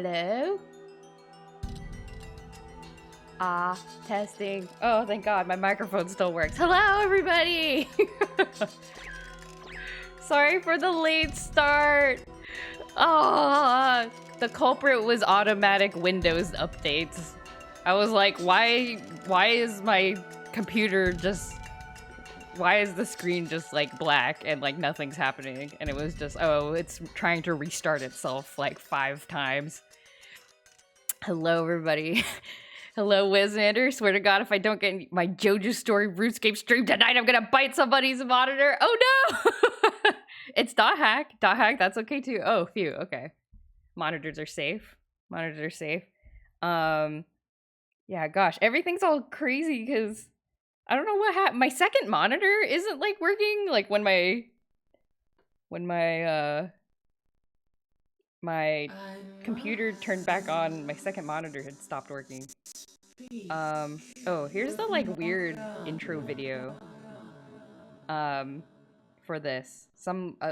Hello? Testing. Oh, thank God, my microphone still works. Hello, everybody! Sorry for the late start. Oh, the culprit was automatic Windows updates. I was like, why is my computer just... Why is the screen just like black and like nothing's happening? And it was just, oh, it's trying to restart itself like 5 times. Hello, everybody. Hello, Wizander. Swear to God, if I don't get my JoJo Story RuneScape stream tonight, I'm gonna bite somebody's monitor. Oh no! It's dot hack. Dot hack, that's okay too. Oh, phew, okay. Monitors are safe. Monitors are safe. Yeah, gosh, everything's all crazy because I don't know what happened. My second monitor isn't like working. Like when my computer turned back on, my second monitor had stopped working. Oh, here's the like weird intro video. For this.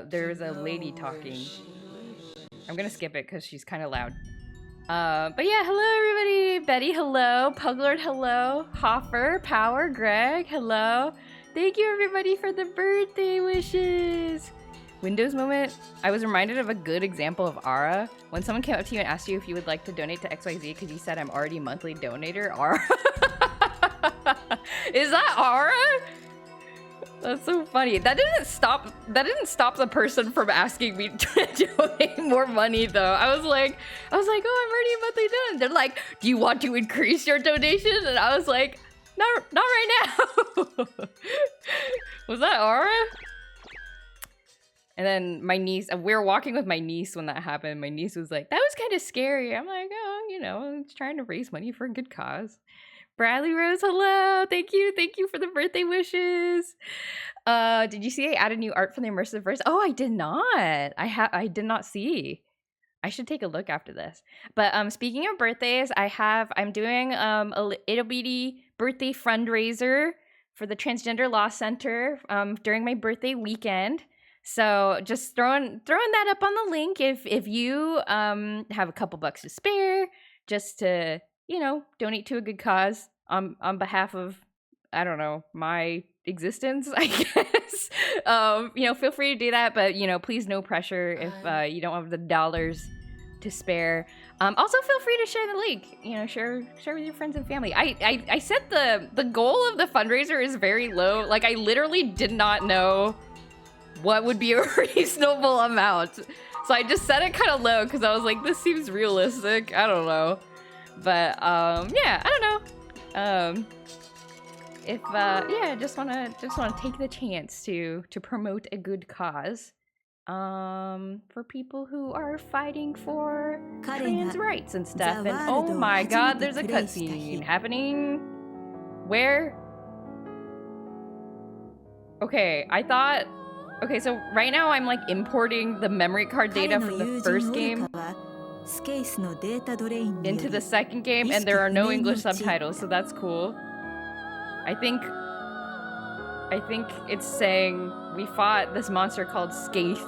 There's a lady talking. I'm gonna skip it because she's kind of loud. But yeah, hello everybody! Betty, hello. Puglord, hello. Hoffer, Power, Greg, hello. Thank you everybody for the birthday wishes! Windows moment. I was reminded of a good example of Ara. When someone came up to you and asked you if you would like to donate to XYZ because you said I'm already a monthly donator. Ara? Is that Ara? That's so funny. That didn't stop the person from asking me to donate more money though. I was like, oh, I'm already a monthly donor. They're like, do you want to increase your donation? And I was like, no, not right now. Was that Aura? And then my niece, we were walking with my niece when that happened. My niece was like, that was kind of scary. I'm like, oh, you know, I'm trying to raise money for a good cause. Bradley Rose, hello. Thank you for the birthday wishes. Did you see I added new art for the immersive verse? Oh, I did not. I did not see. I should take a look after this. But speaking of birthdays, I'm doing a ittle bitty birthday fundraiser for the Transgender Law Center during my birthday weekend. So just throwing that up on the link if you have a couple bucks to spare, just to, you know, donate to a good cause on behalf of, I don't know, my existence, I guess. You know, feel free to do that, but, you know, please no pressure if you don't have the dollars to spare. Also feel free to share the link, you know, share with your friends and family. I set the goal of the fundraiser is very low. Like, I literally did not know what would be a reasonable amount. So I just set it kind of low because I was like, this seems realistic. I don't know. But yeah, I don't know. Yeah, just wanna take the chance to promote a good cause. For people who are fighting for trans rights and stuff. And oh my God, there's a cutscene happening. Where? Okay, okay, so right now I'm like importing the memory card data from the first game into the second game, and there are no English subtitles, so that's cool. I think it's saying we fought this monster called Skaith.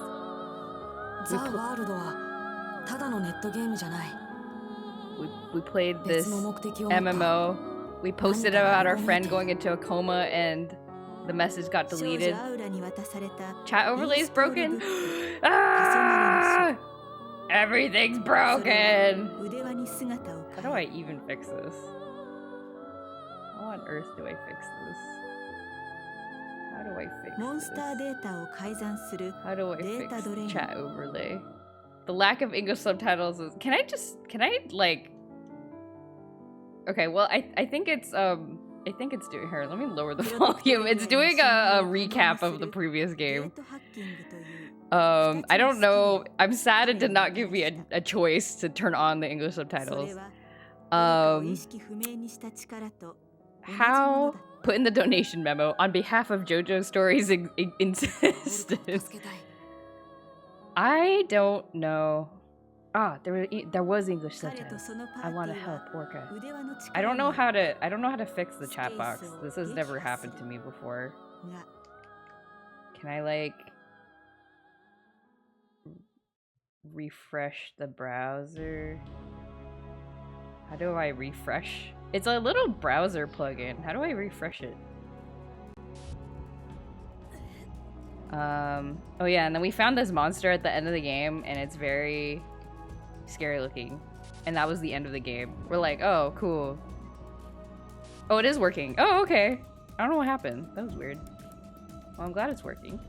We played this MMO. We posted about our friend going into a coma and the message got deleted. Chat overlay is broken. Ah! Everything's broken. How do I even fix this? How on earth do I fix this? How do I fix this? How do I fix chat overlay? The lack of English subtitles is... Can I like... Okay, well, I think it's doing here. Let me lower the volume. It's doing a recap of the previous game. I don't know. I'm sad it did not give me a choice to turn on the English subtitles. How? Put in the donation memo on behalf of JoJo Stories insistence. I don't know. Ah, there was English subtitles. I want to help Orca. I don't know how to fix the chat box. This has never happened to me before. Can I like refresh the browser? How do I refresh? It's a little browser plugin. How do I refresh it? Oh yeah, and then we found this monster at the end of the game, and it's very scary looking. And that was the end of the game. We're like, oh, cool. Oh, it is working. Oh, okay. I don't know what happened. That was weird. Well, I'm glad it's working.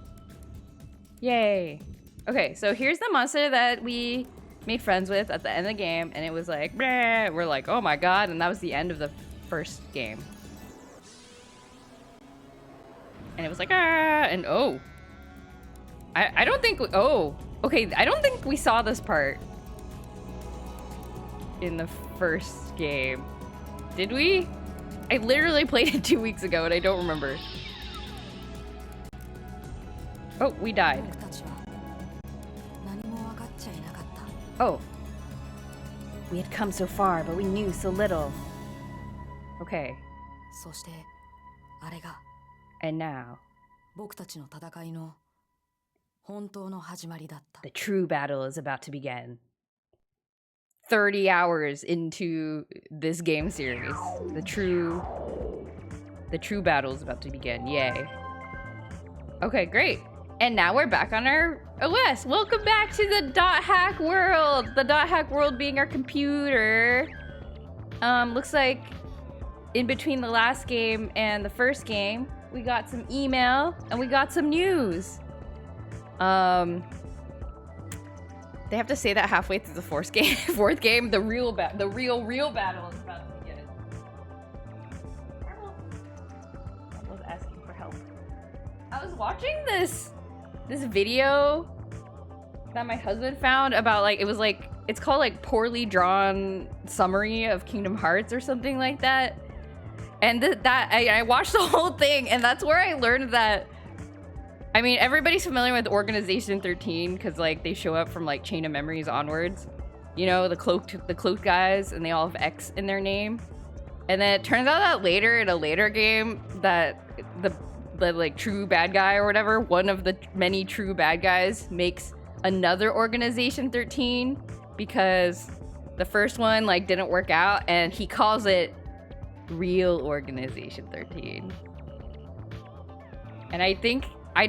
Yay. Okay, so here's the monster that we made friends with at the end of the game, and it was like, bleh. We're like, oh my god, and that was the end of the first game. And it was like, ah, and oh. I don't think, oh, okay, I don't think we saw this part in the first game. Did we? I literally played it 2 weeks ago and I don't remember. Oh, we died. Oh. We had come so far, but we knew so little. Okay. And now, the true battle is about to begin. 30 hours into this game series. The true battle is about to begin. Yay. Okay, great. And now we're back on our OS. Welcome back to the .hack world. The .hack world being our computer. Looks like in between the last game and the first game, we got some email and we got some news. They have to say that halfway through the fourth game. The real battle is about to begin. I was asking for help. I was watching this video that my husband found about, like, it's called like poorly drawn summary of Kingdom Hearts or something like that. And I watched the whole thing, and that's where I learned that. I mean, everybody's familiar with Organization 13 because, like, they show up from, like, Chain of Memories onwards. You know, the cloaked guys, and they all have X in their name. And then it turns out that later, in a later game, that the like, true bad guy or whatever, one of the many true bad guys, makes another Organization 13 because the first one, like, didn't work out, and he calls it Real Organization 13. And I think... I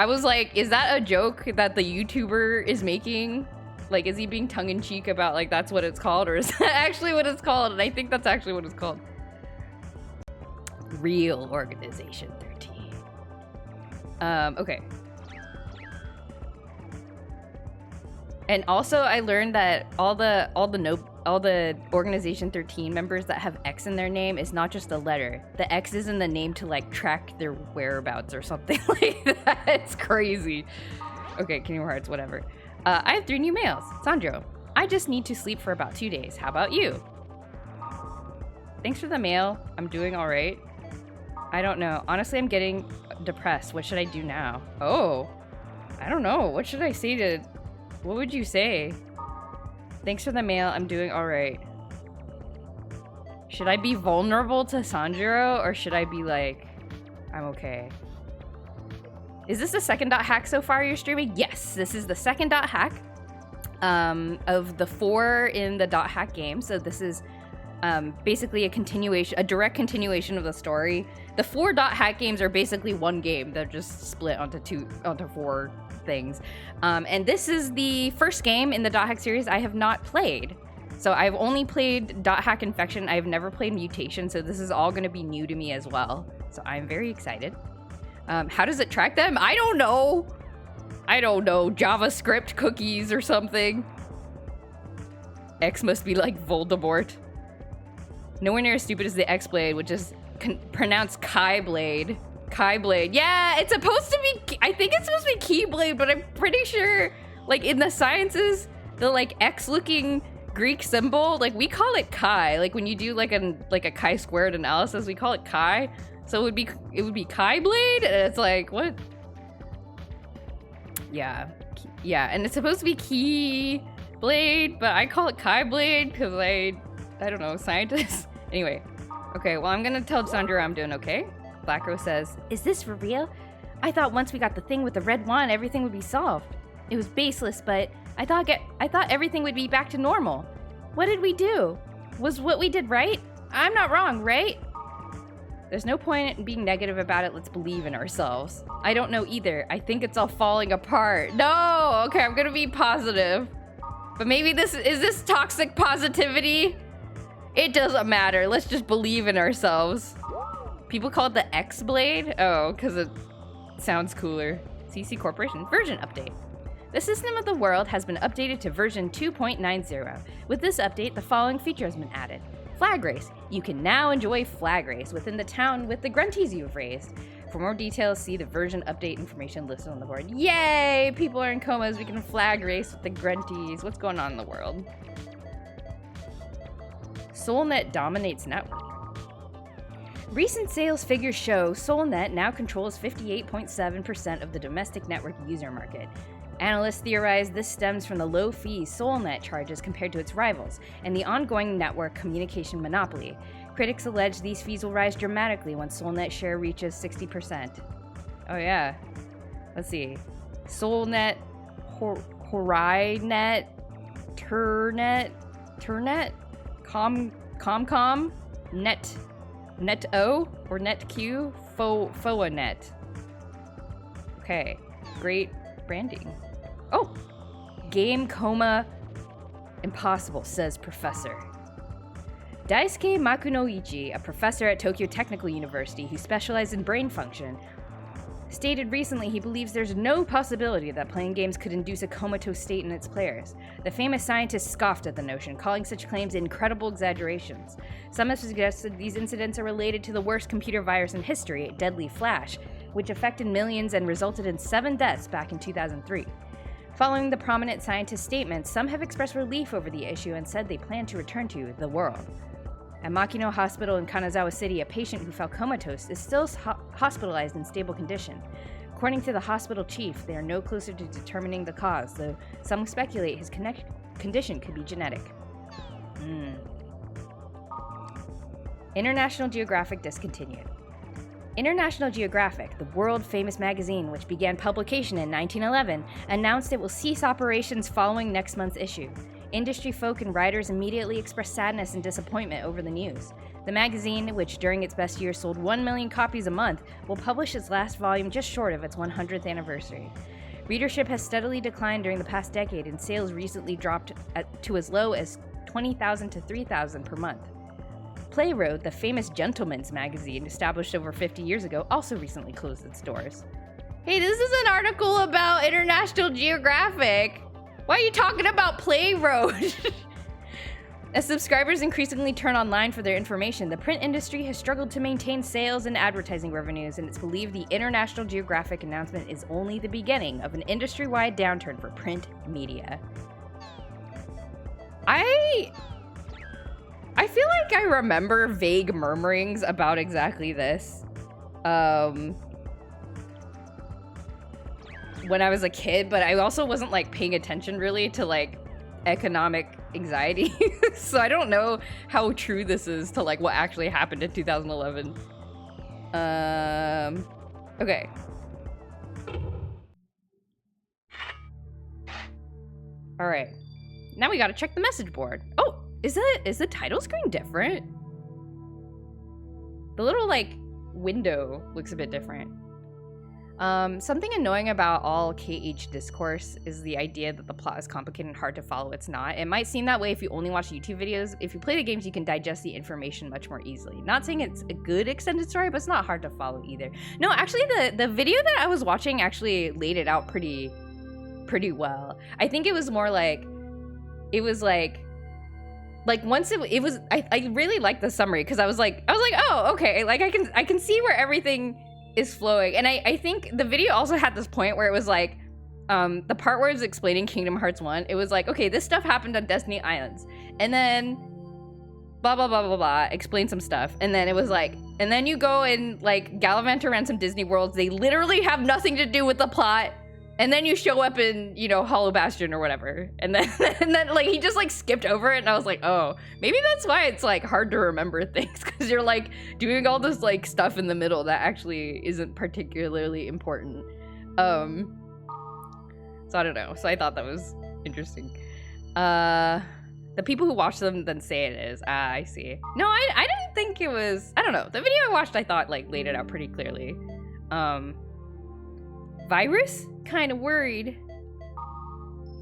was like, is that a joke that the YouTuber is making? Like, is he being tongue-in-cheek about, like, that's what it's called? Or is that actually what it's called? And I think that's actually what it's called. Real Organization 13. Okay. And also, I learned that all the Organization 13 members that have X in their name is not just a letter. The X is in the name to, like, track their whereabouts or something like that. It's crazy. Okay, Kingdom Hearts, whatever. I have 3 new mails. Sandro, I just need to sleep for about 2 days. How about you? Thanks for the mail. I'm doing all right. I don't know. Honestly, I'm getting depressed. What should I do now? Oh, I don't know. What should I say to... What would you say? Thanks for the mail. I'm doing all right. Should I be vulnerable to Sanjuro, or should I be like, I'm okay? Is this the second .hack so far you're streaming? Yes, this is the second .hack of the 4 in the .hack game. So this is basically a direct continuation of the story. The 4 .hack games are basically one game. They're just split onto 4 things. And this is the first game in the .hack series I have not played. So I've only played .hack Infection. I've never played Mutation, so this is all going to be new to me as well. So I'm very excited. How does it track them? I don't know. JavaScript cookies or something. X must be like Voldemort. Nowhere near as stupid as the X-Blade, which is pronounced Kai-Blade. Kai-Blade. Yeah, it's supposed to be... I think it's supposed to be Keyblade, but I'm pretty sure, like, in the sciences, the, like, X-looking Greek symbol, like, we call it Chi. Like, when you do, like a chi-squared analysis, we call it Chi. So it would be Kai-Blade? And it's like, what? Yeah. Yeah, and it's supposed to be Keyblade, but I call it Kai-Blade because I don't know, scientists. Anyway. Okay, well, I'm gonna tell Sandra I'm doing okay. Black Rose says, is this for real? I thought once we got the thing with the red wand, everything would be solved. It was baseless, but I thought everything would be back to normal. What did we do? Was what we did right? I'm not wrong, right? There's no point in being negative about it. Let's believe in ourselves. I don't know either. I think it's all falling apart. No! Okay, I'm gonna be positive. But maybe is this toxic positivity? It doesn't matter. Let's just believe in ourselves. People call it the X-Blade? Oh, because it sounds cooler. CC Corporation version update. The system of the world has been updated to version 2.90. With this update, the following feature has been added. Flag Race. You can now enjoy Flag Race within the town with the grunties you have raised. For more details, see the version update information listed on the board. Yay! People are in comas. We can Flag Race with the grunties. What's going on in the world? SoulNet dominates network. Recent sales figures show SoulNet now controls 58.7% of the domestic network user market. Analysts theorize this stems from the low fees SoulNet charges compared to its rivals, and the ongoing network communication monopoly. Critics allege these fees will rise dramatically once SoulNet share reaches 60%. Oh yeah. Let's see. SoulNet, HoriNet, Turnet, Comcom, Net-O, or Net-Q, FOANet. Okay, great branding. Oh! Game coma impossible, says professor. Daisuke Makunoichi, a professor at Tokyo Technical University who specializes in brain function, stated recently he believes there's no possibility that playing games could induce a comatose state in its players. The famous scientist scoffed at the notion, calling such claims incredible exaggerations. Some have suggested these incidents are related to the worst computer virus in history, Deadly Flash, which affected millions and resulted in 7 deaths back in 2003. Following the prominent scientist's statements, some have expressed relief over the issue and said they plan to return to the world. At Makino Hospital in Kanazawa City, a patient who fell comatose is still hospitalized in stable condition. According to the hospital chief, they are no closer to determining the cause, though some speculate his condition could be genetic. International Geographic discontinued. International Geographic, the world-famous magazine which began publication in 1911, announced it will cease operations following next month's issue. Industry folk and writers immediately expressed sadness and disappointment over the news. The magazine, which during its best year sold 1 million copies a month, will publish its last volume just short of its 100th anniversary. Readership has steadily declined during the past decade, and sales recently dropped to as low as 20,000 to 3,000 per month. Playroad, the famous gentleman's magazine established over 50 years ago, also recently closed its doors. Hey, this is an article about International Geographic. Why are you talking about Playroad? As subscribers increasingly turn online for their information, the print industry has struggled to maintain sales and advertising revenues, and it's believed the International Geographic announcement is only the beginning of an industry-wide downturn for print media. I feel like I remember vague murmurings about exactly this. When I was a kid, but I also wasn't like paying attention really to like economic anxiety. So I don't know how true this is to like what actually happened in 2011. Okay. All right. Now we gotta check the message board. Oh, is the title screen different? The little like window looks a bit different. Something annoying about all KH discourse is the idea that the plot is complicated and hard to follow. It's not. It might seem that way if you only watch YouTube videos. If you play the games, you can digest the information much more easily. Not saying it's a good extended story, but it's not hard to follow either. No, actually, the video that I was watching actually laid it out pretty well. I think it was more like, it was like once it was, I really liked the summary because I was like, oh, okay, like I can see where everything is flowing. And I think the video also had this point where it was like, the part where it was explaining Kingdom Hearts 1, it was like, okay, this stuff happened on Destiny Islands. And then blah, blah, blah, blah, blah, explain some stuff. And then it was like, and then you go and like gallivant around some Disney worlds. They literally have nothing to do with the plot. And then you show up in, you know, Hollow Bastion or whatever. And then, like, he just, like, skipped over it. And I was like, oh, maybe that's why it's, like, hard to remember things. Because you're, like, doing all this, like, stuff in the middle that actually isn't particularly important. So I don't know. So I thought that was interesting. The The people who watch them then say it is. Ah, I see. No, I didn't think it was... I don't know. The video I watched, I thought, like, laid it out pretty clearly. Virus? Kind of worried.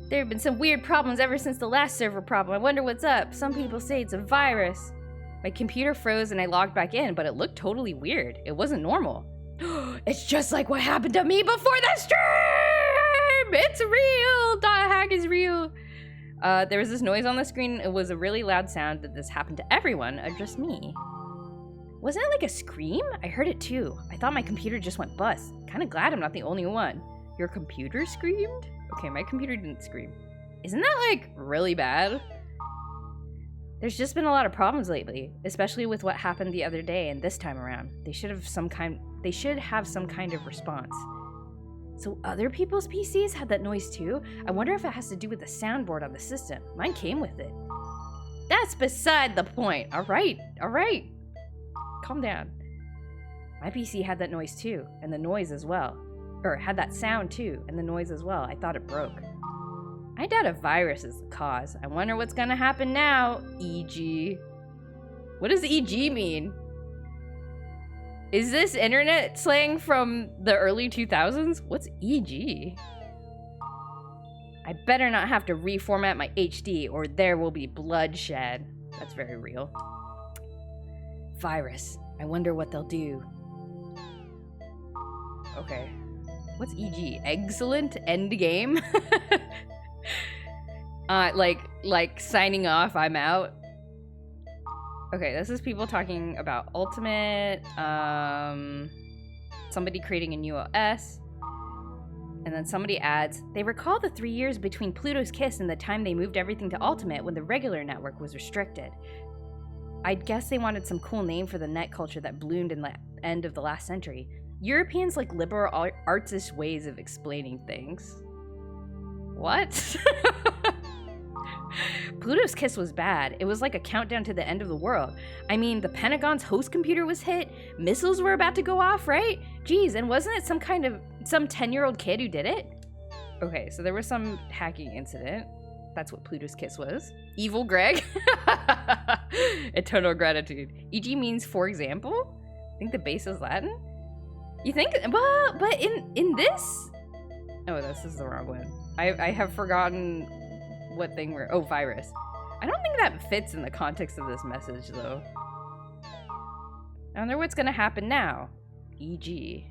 There have been some weird problems ever since the last server problem. I wonder what's up. Some people say it's a virus. My computer froze and I logged back in, but it looked totally weird. It wasn't normal. It's just like what happened to me before the stream! It's real! .hack is real. There was this noise on the screen. It was a really loud sound. Did this happen to everyone or just me? Wasn't it like a scream? I heard it too. I thought my computer just went bust. Kind of glad I'm not the only one. Your computer screamed? Okay, my computer didn't scream. Isn't that like really bad? There's just been a lot of problems lately, especially with what happened the other day and this time around. They should have some kind of response. So other people's PCs had that noise too? I wonder if it has to do with the soundboard on the system. Mine came with it. That's beside the point. All right. Calm down. My PC had that noise too, and the noise as well. Or had that sound too, and the noise as well. I thought it broke. I doubt a virus is the cause. I wonder what's gonna happen now, EG. What does EG mean? Is this internet slang from the early 2000s? What's EG? I better not have to reformat my HD or there will be bloodshed. That's very real. Virus. I wonder what they'll do. Okay. What's EG? Excellent end game? like signing off, I'm out. Okay, this is people talking about Ultimate, somebody creating a new OS, and then somebody adds, they recall the 3 years between Pluto's Kiss and the time they moved everything to Ultimate when the regular network was restricted. I'd guess they wanted some cool name for the net culture that bloomed in the end of the last century. Europeans like liberal artist ways of explaining things. What? Pluto's Kiss was bad. It was like a countdown to the end of the world. I mean, the Pentagon's host computer was hit, missiles were about to go off, right? Geez, and wasn't it some 10-year-old kid who did it? Okay, so there was some hacking incident. That's what Pluto's Kiss was. Evil Greg? Eternal gratitude. EG means for example? I think the base is Latin? You think? Well, but in this? Oh, this is the wrong one. I have forgotten what thing we're... Oh, virus. I don't think that fits in the context of this message, though. I wonder what's gonna happen now. EG.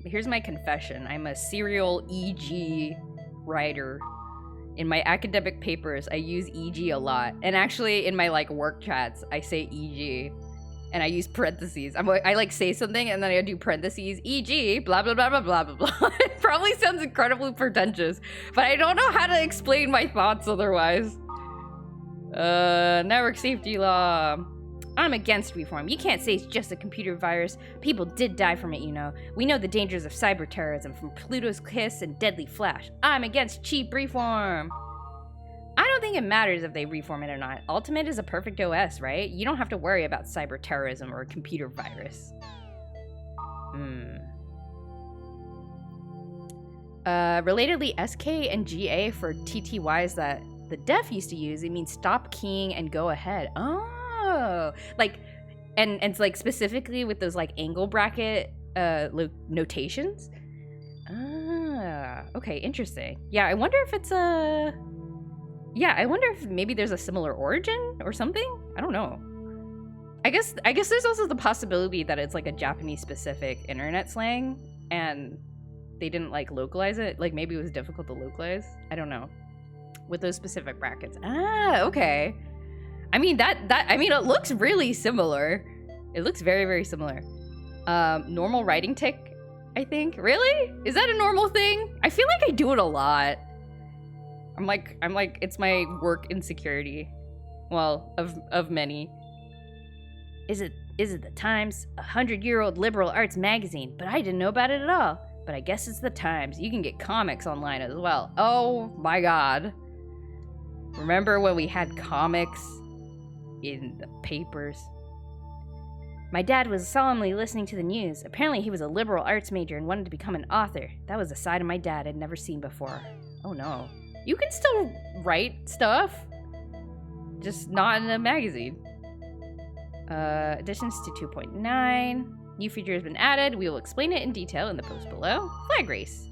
Here's my confession. I'm a serial EG writer. In my academic papers, I use EG a lot. And actually, in my, like, work chats, I say EG. And I use parentheses. I like say something and then I do parentheses, e.g., blah, blah, blah, blah, blah, blah, blah. It probably sounds incredibly pretentious, but I don't know how to explain my thoughts otherwise. Network safety law. I'm against reform. You can't say it's just a computer virus. People did die from it, you know. We know the dangers of cyber terrorism from Pluto's Kiss and Deadly Flash. I'm against cheap reform. I don't think it matters if they reform it or not. Ultimate is a perfect OS, right? You don't have to worry about cyber terrorism or a computer virus. Relatedly, SK and GA for TTYs that the deaf used to use, it means stop keying and go ahead. Oh, like, and it's like specifically with those like angle bracket notations. Ah, okay, interesting. Yeah, I wonder if it's a... Yeah, I wonder if maybe there's a similar origin or something? I don't know. I guess there's also the possibility that it's like a Japanese-specific internet slang, and they didn't like localize it. Like maybe it was difficult to localize. I don't know. With those specific brackets. Ah, okay. I mean it looks really similar. It looks very, very similar. Normal writing tick, I think. Really? Is that a normal thing? I feel like I do it a lot. I'm like, it's my work insecurity. Well, of many. Is it the Times? 100-year-old liberal arts magazine, but I didn't know about it at all. But I guess it's the Times. You can get comics online as well. Oh my god. Remember when we had comics in the papers? My dad was solemnly listening to the news. Apparently he was a liberal arts major and wanted to become an author. That was a side of my dad I'd never seen before. Oh no. You can still write stuff, just not in a magazine. Additions to 2.9. New feature has been added. We will explain it in detail in the post below. Flag race.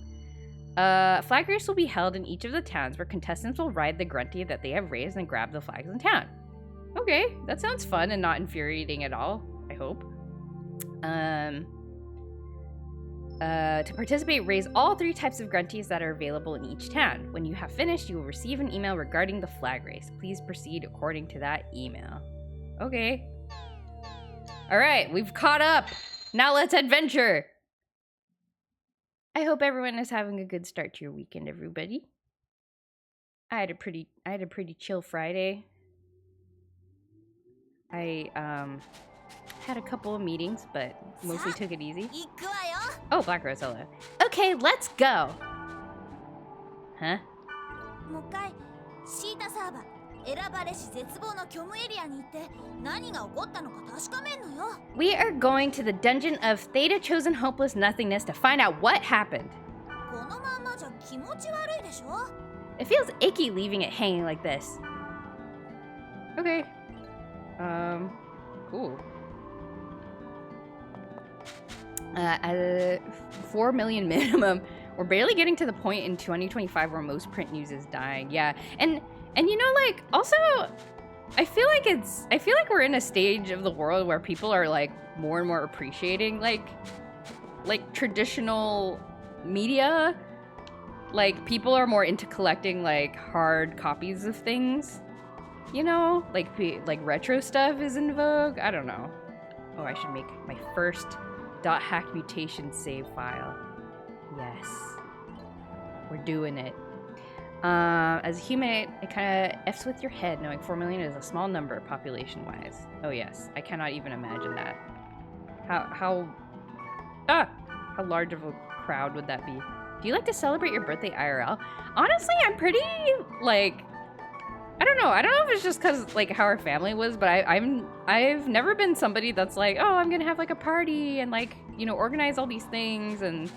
Flag race will be held in each of the towns where contestants will ride the grunty that they have raised and grab the flags in town. Okay, that sounds fun and not infuriating at all, I hope. To participate, raise all 3 types of grunties that are available in each town. When you have finished, you will receive an email regarding the flag race. Please proceed according to that email. Okay. Alright, we've caught up. Now let's adventure! I hope everyone is having a good start to your weekend, everybody. I had a pretty chill Friday. I had a couple of meetings, but mostly took it easy. Oh, Black Rose, hello. Okay, let's go. Huh? We are going to the dungeon of Theta Chosen Hopeless Nothingness to find out what happened. It feels icky leaving it hanging like this. Okay. Cool. 4 million minimum. We're barely getting to the point in 2025 where most print news is dying. Yeah, and you know, like, also, I feel like we're in a stage of the world where people are like more and more appreciating like traditional media. Like, people are more into collecting like hard copies of things. You know, like retro stuff is in vogue. I don't know. Oh, I should make my first .hack mutation save file. Yes, we're doing it. As a human, it kind of F's with your head knowing 4 million is a small number population-wise. Oh yes, I cannot even imagine that. How large of a crowd would that be? Do you like to celebrate your birthday IRL? Honestly, I'm pretty, like, I don't know if it's just because, like, how our family was, but I've never been somebody that's like, oh, I'm gonna have, like, a party and, like, you know, organize all these things, and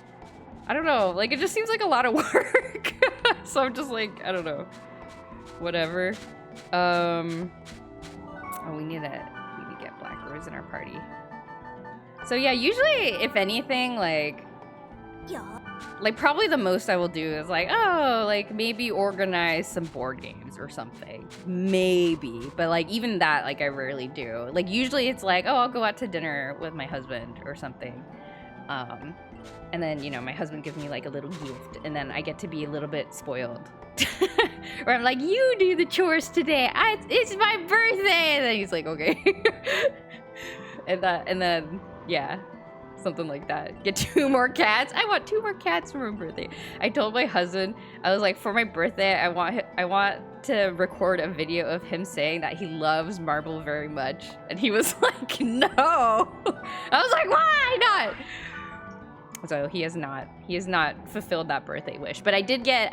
I don't know, like, it just seems like a lot of work. So I'm just like, I don't know. Whatever. Oh, we need to get Black Rose in our party. So yeah, usually, if anything, like, probably the most I will do is like, oh, like maybe organize some board games or something. Maybe. But like even that, like I rarely do. Like usually it's like, oh, I'll go out to dinner with my husband or something. And then, you know, my husband gives me like a little gift and then I get to be a little bit spoiled. Where I'm like, you do the chores today. It's my birthday. And then he's like, okay. and then, yeah. Something like that. Get 2 more cats. I want 2 more cats for my birthday. I told my husband, I was like, for my birthday, I want to record a video of him saying that he loves marble very much. And he was like, no. I was like, why not? So he has not fulfilled that birthday wish. But I did get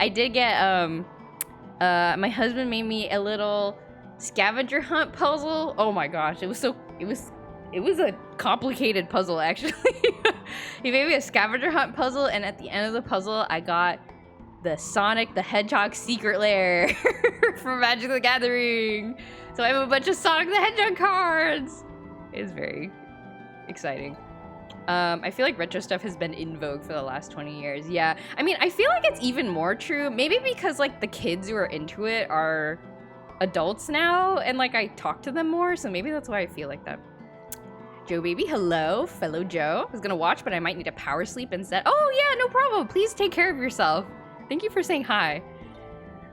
my husband made me a little scavenger hunt puzzle. Oh my gosh, it was a complicated puzzle, actually. He made me a scavenger hunt puzzle, and at the end of the puzzle, I got the Sonic the Hedgehog secret lair from Magic the Gathering. So I have a bunch of Sonic the Hedgehog cards. It's very exciting. I feel like retro stuff has been in vogue for the last 20 years. Yeah, I mean, I feel like it's even more true. Maybe because, like, the kids who are into it are adults now, and, like, I talk to them more, so maybe that's why I feel like that. Joe baby, hello, fellow Joe. I was gonna watch, but I might need a power sleep instead. Oh yeah, no problem. Please take care of yourself. Thank you for saying hi.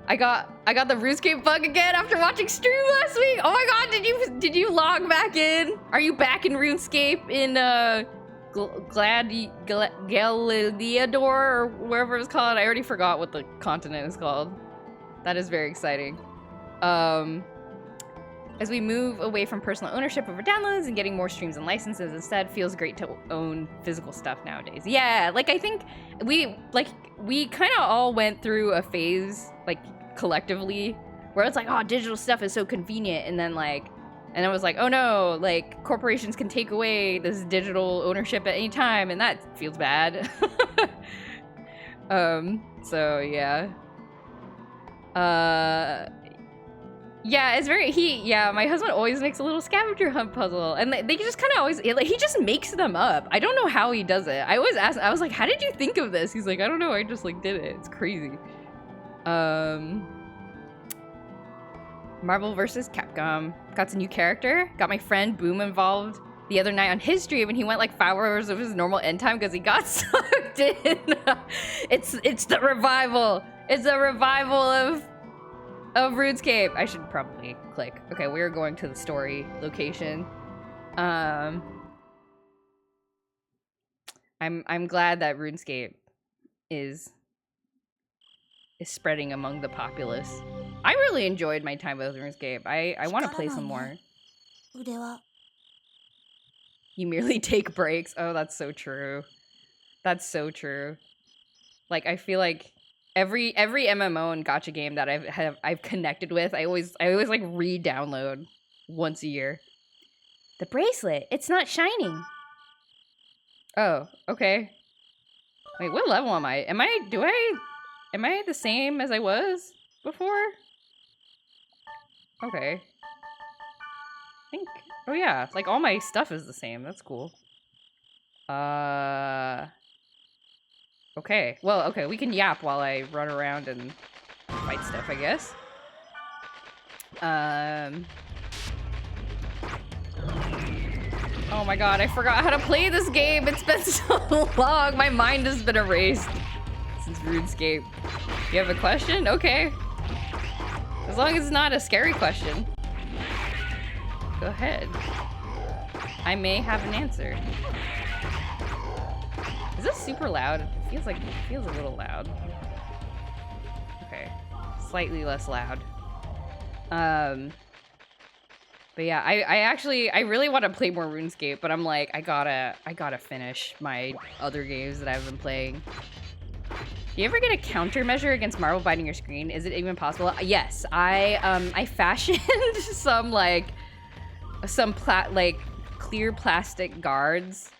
I got the RuneScape bug again after watching stream last week. Oh my god, did you log back in? Are you back in RuneScape in Gladiador or wherever it's called? I already forgot what the continent is called. That is very exciting. As we move away from personal ownership over downloads and getting more streams and licenses instead, feels great to own physical stuff nowadays. Yeah, like I think we kind of all went through a phase, like collectively, where it's like, oh, digital stuff is so convenient, and then it was like, oh no, like corporations can take away this digital ownership at any time, and that feels bad. So yeah. Yeah, it's very yeah, my husband always makes a little scavenger hunt puzzle, and they just kind of always like he just makes them up. I don't know how he does it. I always ask, I was like, how did you think of this? He's like, I don't know, I just like did it. It's crazy. Marvel vs. Capcom got a new character. Got my friend Boom involved the other night on his stream, and he went like 5 hours of his normal end time because he got sucked in. It's the revival. It's a revival of RuneScape. I should probably click. Okay, we're going to the story location. I'm glad that RuneScape is spreading among the populace. I really enjoyed my time with RuneScape. I want to play some more. You merely take breaks. Oh, that's so true. That's so true. Like, I feel like every MMO and gacha game that I've connected with, I always like re-download once a year. The bracelet, it's not shining. Oh, okay. Wait, what level am I? Am I the same as I was before? Okay. I think, oh yeah, like all my stuff is the same. That's cool. Okay. Well, okay, we can yap while I run around and fight stuff, I guess. Oh my god, I forgot how to play this game. It's been so long. My mind has been erased since RuneScape. You have a question? Okay. As long as it's not a scary question. Go ahead. I may have an answer. Is this super loud? It feels a little loud. Okay. Slightly less loud. But yeah, I really want to play more RuneScape, but I'm like, I gotta finish my other games that I've been playing. Do you ever get a countermeasure against Marvel biting your screen? Is it even possible? Yes, I fashioned some clear plastic guards.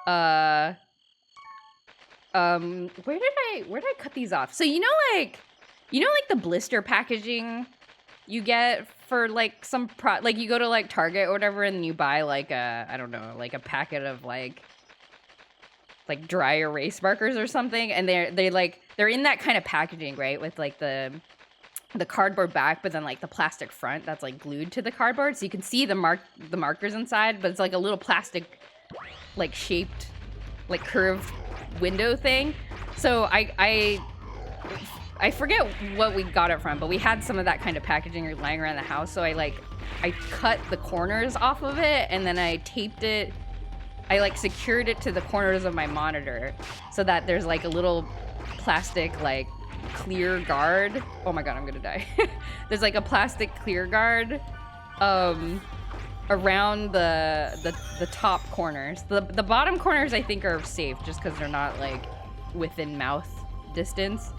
Where did I cut these off? So you know like the blister packaging you get for like some like you go to like Target or whatever and you buy like I don't know, like a packet of like dry erase markers or something, and they're in that kind of packaging, right? With like the cardboard back, but then like the plastic front that's like glued to the cardboard, so you can see the markers inside, but it's like a little plastic like shaped like curved window thing. So I forget what we got it from, but we had some of that kind of packaging lying around the house, so I cut the corners off of it, and then I taped it. I like secured it to the corners of my monitor so that there's like a little plastic like clear guard. Oh my god, I'm gonna die. There's like a plastic clear guard around the top corners. The bottom corners I think are safe just because they're not like within mouth distance.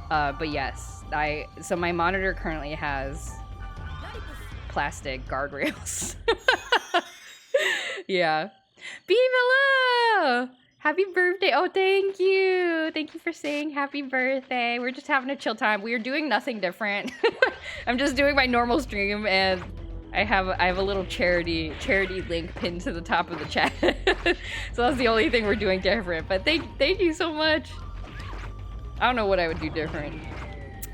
But yes, so my monitor currently has plastic guardrails. Yeah. Bivela! Happy birthday. Oh, thank you. Thank you for saying happy birthday. We're just having a chill time. We are doing nothing different. I'm just doing my normal stream, and I have a little charity link pinned to the top of the chat. So that's the only thing we're doing different. But thank you so much. I don't know what I would do different.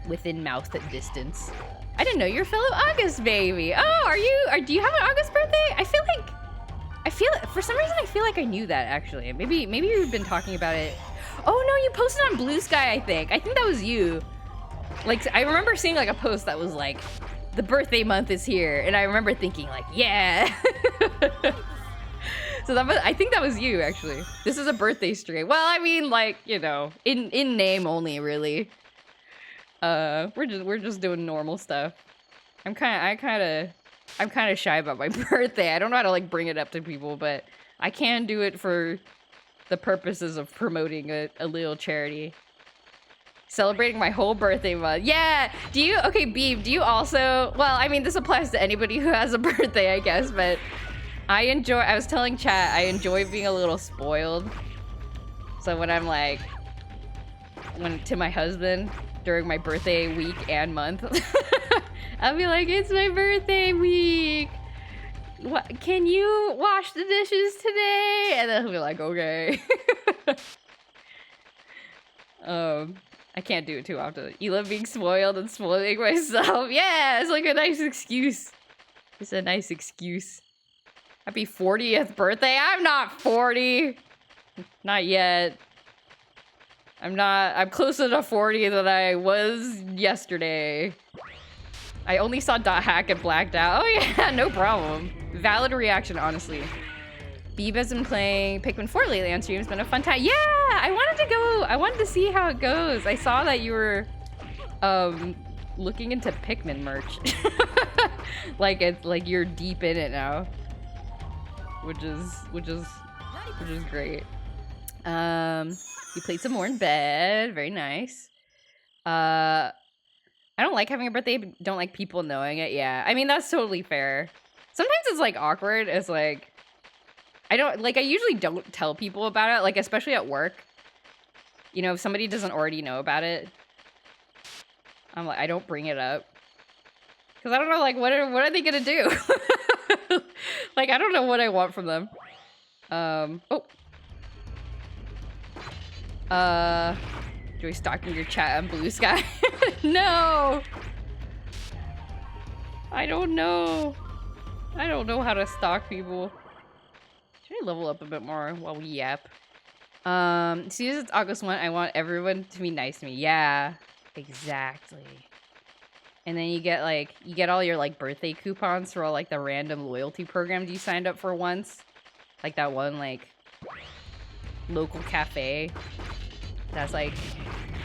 Within mouth distance. I didn't know you're a fellow August baby. Oh, do you have an August birthday? I feel for some reason I feel like I knew that actually. Maybe you've been talking about it. Oh no, you posted on Blue Sky, I think that was you. Like, I remember seeing like a post that was like, the birthday month is here, and I remember thinking like, yeah. So I think that was you actually. This is a birthday stream. Well, I mean, like, you know, in name only, really. We're just doing normal stuff. I'm kind of shy about my birthday. I don't know how to like bring it up to people, but I can do it for the purposes of promoting a little charity. Celebrating my whole birthday month. Yeah. Okay, Beeb, do you also, well, I mean, this applies to anybody who has a birthday, I guess, but I was telling chat, I enjoy being a little spoiled. So when I'm like, to my husband, during my birthday week and month. I'll be like, it's my birthday week. What, can you wash the dishes today? And then he'll be like, okay. I can't do it too often. You love being spoiled and spoiling myself. Yeah, it's like a nice excuse. It's a nice excuse. Happy 40th birthday. I'm not 40. Not yet. I'm closer to 40 than I was yesterday. I only saw Dot Hack and blacked out. Oh yeah, no problem. Valid reaction, honestly. Beeb has been playing Pikmin 4 lately on stream. It's been a fun time. Yeah, I wanted to go. I wanted to see how it goes. I saw that you were looking into Pikmin merch. like you're deep in it now. Which is great. You played some more in bed. Very nice. I don't like having a birthday, but don't like people knowing it. Yeah, I mean, that's totally fair. Sometimes it's like awkward. It's like, I usually don't tell people about it, like especially at work. You know, if somebody doesn't already know about it, I'm like, I don't bring it up. Because I don't know, like, what are they gonna do? Like, I don't know what I want from them. Joy stalking your chat on Blue Sky. No! I don't know. I don't know how to stalk people. Should I level up a bit more while we yap? As soon as it's August 1, I want everyone to be nice to me. Yeah, exactly. And then you get all your like birthday coupons for all like the random loyalty programs you signed up for once. Like that one like local cafe. That's like,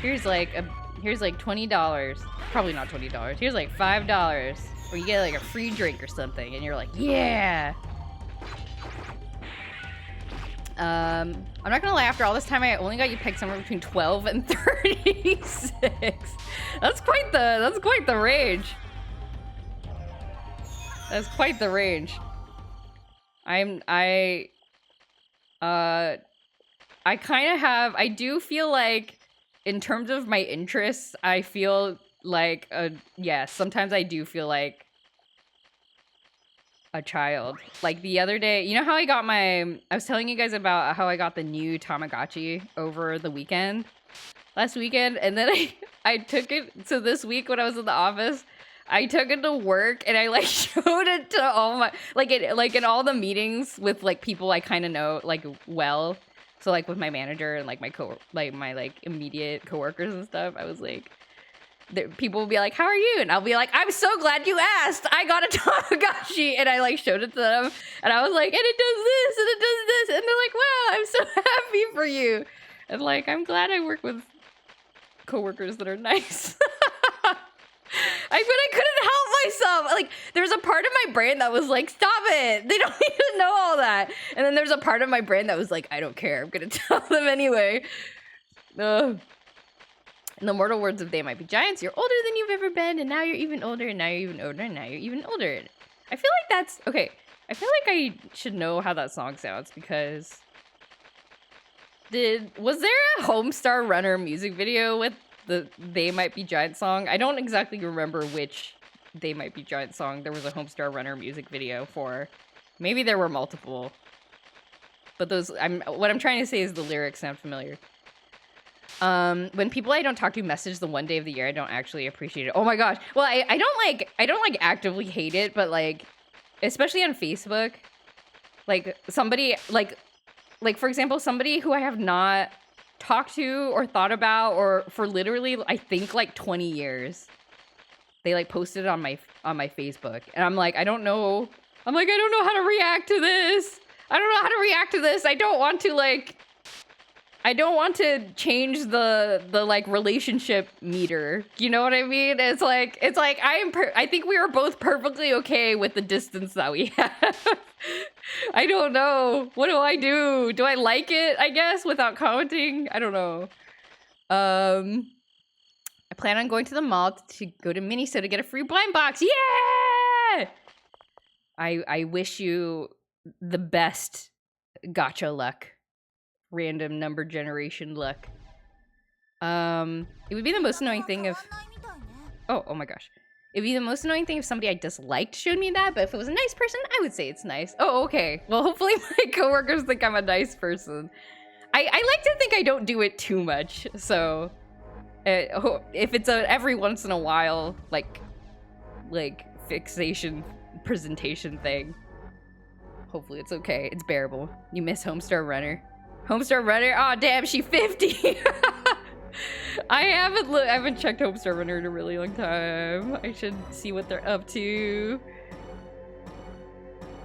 here's like $20. Probably not $20. Here's like $5. Or you get like a free drink or something and you're like, yeah. I'm not gonna lie, after all this time I only got you picked somewhere between 12 and 36. That's quite the range. That's quite the range. I do feel like in terms of my interests, I feel like yeah, sometimes I do feel like a child. Like the other day, you know how I was telling you guys about how I got the new Tamagotchi over the weekend, last weekend, and then I took it, so this week when I was in the office, I took it to work and I like showed it to all my, like in all the meetings with like people I kind of know like well, so like with my manager and like my immediate coworkers and stuff, I was like, people will be like, how are you? And I'll be like, I'm so glad you asked. I got a Tamagotchi. And I like showed it to them. And I was like, and it does this and it does this. And they're like, wow, I'm so happy for you. And like, I'm glad I work with coworkers that are nice. But I couldn't help myself. Like, there's a part of my brain that was like, stop it. They don't need to know all that. And then there's a part of my brain that was like, I don't care. I'm going to tell them anyway. In the mortal words of They Might Be Giants, you're older than you've ever been, and now you're even older, and now you're even older, and now you're even older. I feel like that's... Okay, I feel like I should know how that song sounds, because... Was there a Homestar Runner music video with the They Might Be Giants song? I don't exactly remember which They Might Be Giants song there was a Homestar Runner music video for. Maybe there were multiple. But those... what I'm trying to say is the lyrics sound familiar. When people I don't talk to message the one day of the year, I don't actually appreciate it. Oh my gosh. Well, I don't actively hate it, but like, especially on Facebook, like somebody like for example, somebody who I have not talked to or thought about or for literally, I think like 20 years, they like posted it on my Facebook and I'm like, I don't know how to react to this. I don't want to like, I don't want to change the like relationship meter. You know what I mean? It's like I think we are both perfectly okay with the distance that we have. I don't know. What do I do? Do I like it, I guess, without commenting? I don't know. I plan on going to the mall to go to Miniso to get a free blind box. Yeah! I wish you the best gacha luck. Random number generation luck. It would be the most annoying thing if... Oh my gosh. It'd be the most annoying thing if somebody I disliked showed me that, but if it was a nice person, I would say it's nice. Oh, okay. Well, hopefully my coworkers think I'm a nice person. I like to think I don't do it too much, so... if it's a every once in a while, like fixation presentation thing, hopefully it's okay. It's bearable. You miss Homestar Runner. Homestar Runner? Aw, oh, damn, she 50! I haven't checked Homestar Runner in a really long time. I should see what they're up to.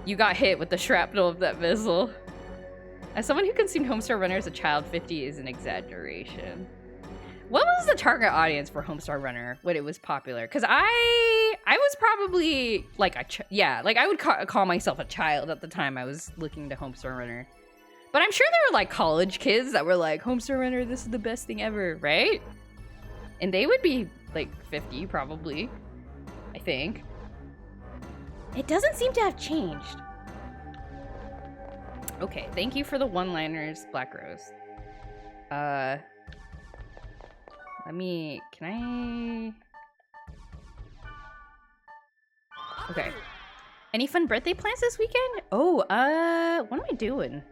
You got hit with the shrapnel of that missile. As someone who consumed Homestar Runner as a child, 50 is an exaggeration. What was the target audience for Homestar Runner when it was popular? Because I was probably like I would call myself a child at the time I was looking to Homestar Runner. But I'm sure there were like college kids that were like, Homestar Runner, this is the best thing ever, right? And they would be like 50 probably, I think. It doesn't seem to have changed. Okay, thank you for the one-liners, Black Rose. Okay. Any fun birthday plans this weekend? Oh, what am I doing?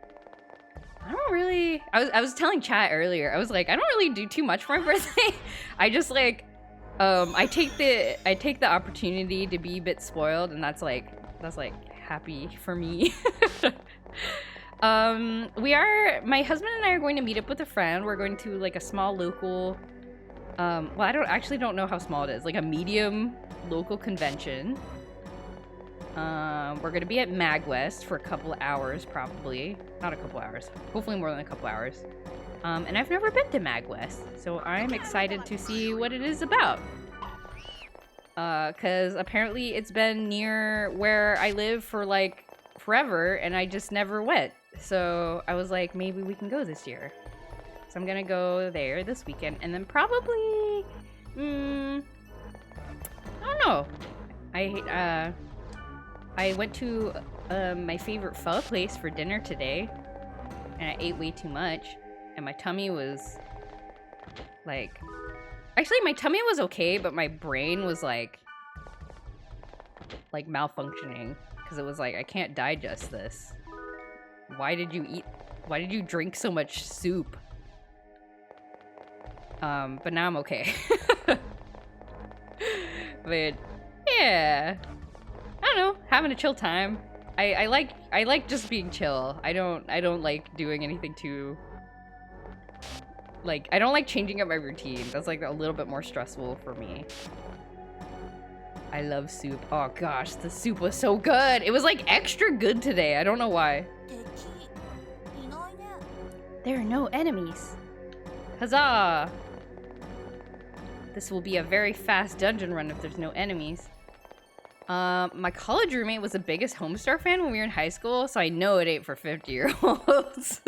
I don't really... I was telling chat earlier, I was like, I don't really do too much for my birthday. I just like, I take the opportunity to be a bit spoiled, and that's like happy for me. My husband and I are going to meet up with a friend. We're going to like a small local, well, I don't know how small it is, like a medium local convention. We're gonna be at MagWest for a couple of hours, probably. Not a couple hours. Hopefully more than a couple hours. And I've never been to MagWest, so I'm excited to see what it is about. Cause apparently it's been near where I live for like forever, and I just never went. So I was like, maybe we can go this year. So I'm gonna go there this weekend, and then probably, I don't know. I went to my favorite pho place for dinner today, and I ate way too much, and my tummy was like... Actually, my tummy was okay, but my brain was like malfunctioning, because it was like, I can't digest this. Why did you drink so much soup? But now I'm okay. But yeah, I don't know, having a chill time. I like just being chill. I don't like doing anything too, like, I don't like changing up my routine. That's like a little bit more stressful for me. I love soup. Oh gosh, the soup was so good. It was like extra good today. I don't know why. There are no enemies. Huzzah! This will be a very fast dungeon run if there's no enemies. My college roommate was the biggest Homestar fan when we were in high school, so I know it ain't for 50-year-olds.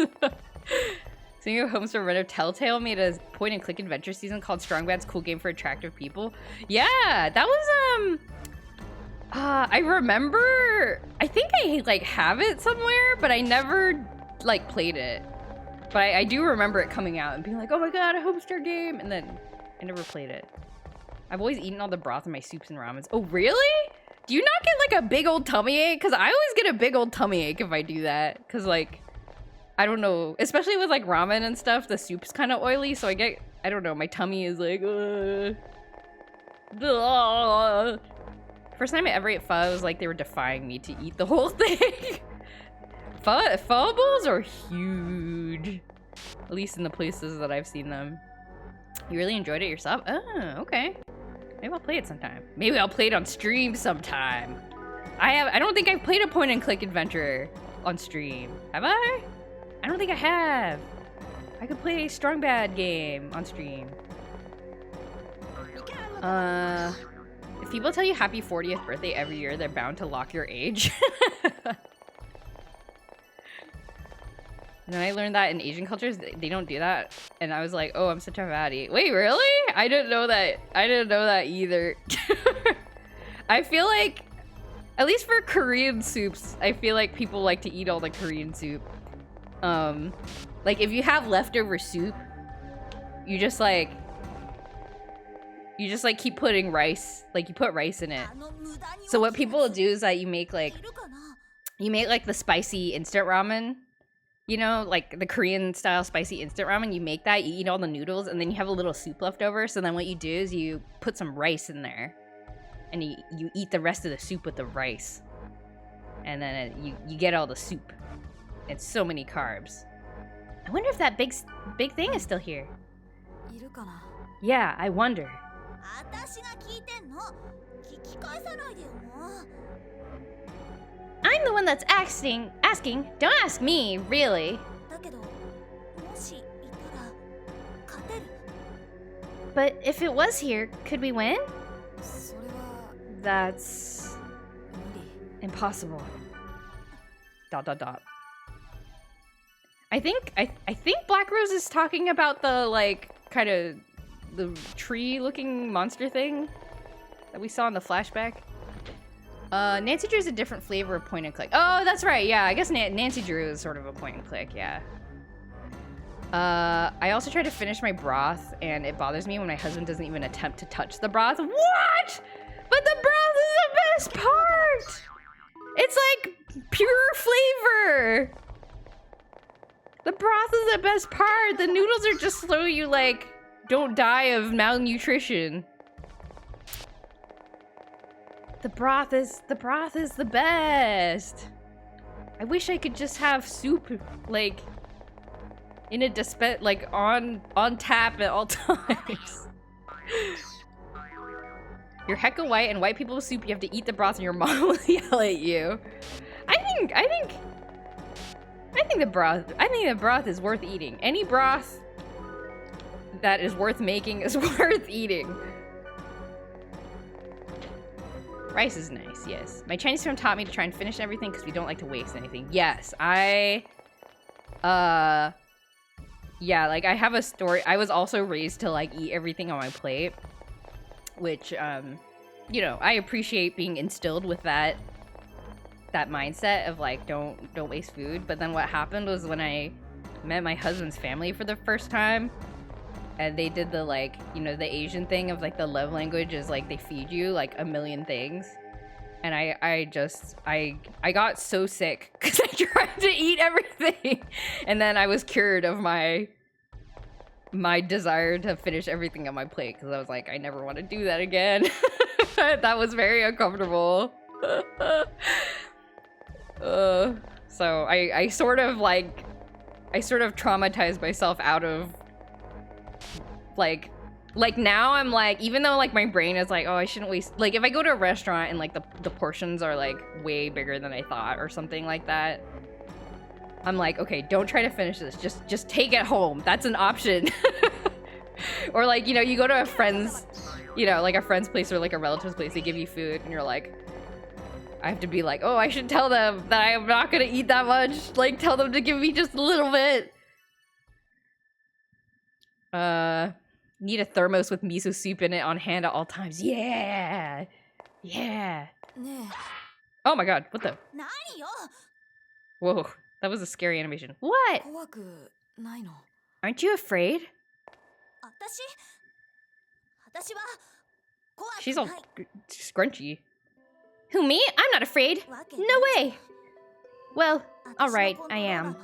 Speaking of Homestar Runner, Telltale made a point-and-click adventure season called Strong Bad's Cool Game for Attractive People. Yeah, that was, I remember, I think I, like, have it somewhere, but I never, like, played it. But I do remember it coming out and being like, oh my god, a Homestar game! And then I never played it. I've always eaten all the broth in my soups and ramens. Oh, really? Do you not get, like, a big old tummy ache? Because I always get a big old tummy ache if I do that. Because, like, I don't know. Especially with, like, ramen and stuff, the soup's kind of oily, so I don't know, my tummy is like, First time I ever ate pho, it was like they were defying me to eat the whole thing. Pho bowls are huge. At least in the places that I've seen them. You really enjoyed it yourself? Oh, okay. Maybe I'll play it sometime. Maybe I'll play it on stream sometime. I don't think I've played a point-and-click adventure on stream. Have I? I don't think I have. I could play a Strong Bad game on stream. If people tell you happy 40th birthday every year, they're bound to lock your age. And then I learned that in Asian cultures, they don't do that. And I was like, oh, I'm such a fatty. Wait, really? I didn't know that. I didn't know that either. I feel like, at least for Korean soups, I feel like people like to eat all the Korean soup. Like if you have leftover soup, you just like keep putting rice, like you put rice in it. So what people will do is that you make like the spicy instant ramen, you know, like the Korean style spicy instant ramen. You make that, you eat all the noodles, and then you have a little soup left over. So then what you do is you put some rice in there, and you eat the rest of the soup with the rice, and then you get all the soup. It's so many carbs. I wonder if that big thing is still here. Yeah, I wonder. I'm the one that's asking. Don't ask me, really. But if it was here, could we win? That's impossible. ... I think Black Rose is talking about the like kind of the tree-looking monster thing that we saw in the flashback. Nancy Drew is a different flavor of point and click. Oh, that's right. Yeah, I guess Nancy Drew is sort of a point and click. Yeah. I also tried to finish my broth, and it bothers me when my husband doesn't even attempt to touch the broth. What? But the broth is the best part. It's like pure flavor. The broth is the best part. The noodles are just so you like don't die of malnutrition. The broth is the best. I wish I could just have soup like in a like on tap at all times. You're hecka white, and white people with soup, you have to eat the broth and your mom will yell at you. I think the broth is worth eating. Any broth that is worth making is worth eating. Rice is nice, yes. My Chinese friend taught me to try and finish everything because we don't like to waste anything. Yes, yeah, like I have a story. I was also raised to like eat everything on my plate, which, you know, I appreciate being instilled with that mindset of like, don't waste food. But then what happened was when I met my husband's family for the first time, and they did the like, you know, the Asian thing of like the love language is like they feed you like a million things. And I got so sick because I tried to eat everything. And then I was cured of my desire to finish everything on my plate because I was like, I never want to do that again. That was very uncomfortable. So I sort of traumatized myself out of like now I'm like, even though like my brain is like, oh, I shouldn't waste, like if I go to a restaurant and like the portions are like way bigger than I thought or something like that, I'm like, okay, don't try to finish this, just take it home. That's an option. Or like, you know, you go to a friend's, you know, like a friend's place or like a relative's place, they give you food and you're like, I have to be like, oh, I should tell them that I am not gonna eat that much. Like, tell them to give me just a little bit. Need a thermos with miso soup in it on hand at all times. Yeah! Yeah! Oh my god, what the? Whoa, that was a scary animation. What? Aren't you afraid? She's all scrunchy. Who, me? I'm not afraid. No way. Well, alright, I am.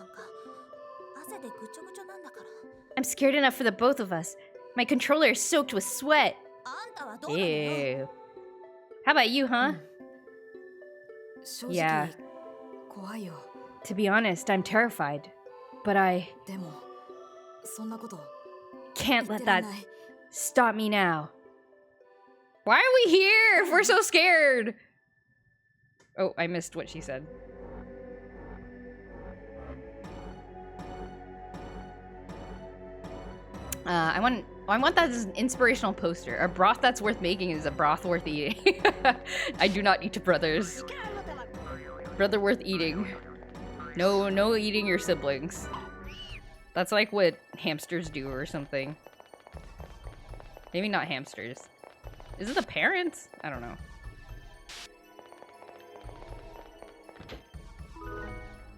I'm scared enough for the both of us. My controller is soaked with sweat. Ew. How about you, huh? Yeah. To be honest, I'm terrified. But I can't let that stop me now. Why are we here if we're so scared? Oh, I missed what she said. I want that as an inspirational poster. A broth that's worth making is a broth worth eating. I do not eat brothers. Brother worth eating. No eating your siblings. That's like what hamsters do or something. Maybe not hamsters. Is it the parents? I don't know.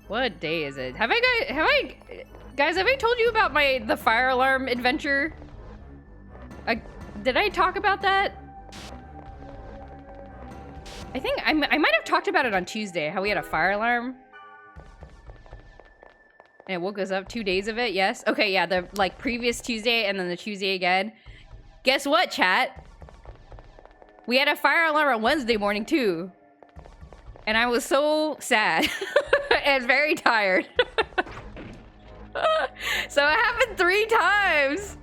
What day is it? Have I told you about the fire alarm adventure Did I talk about that? I think I might have talked about it on Tuesday, how we had a fire alarm. And it woke us up 2 days of it, yes. Okay, yeah, the like previous Tuesday and then the Tuesday again. Guess what, chat? We had a fire alarm on Wednesday morning too. And I was so sad and very tired. So it happened 3 times.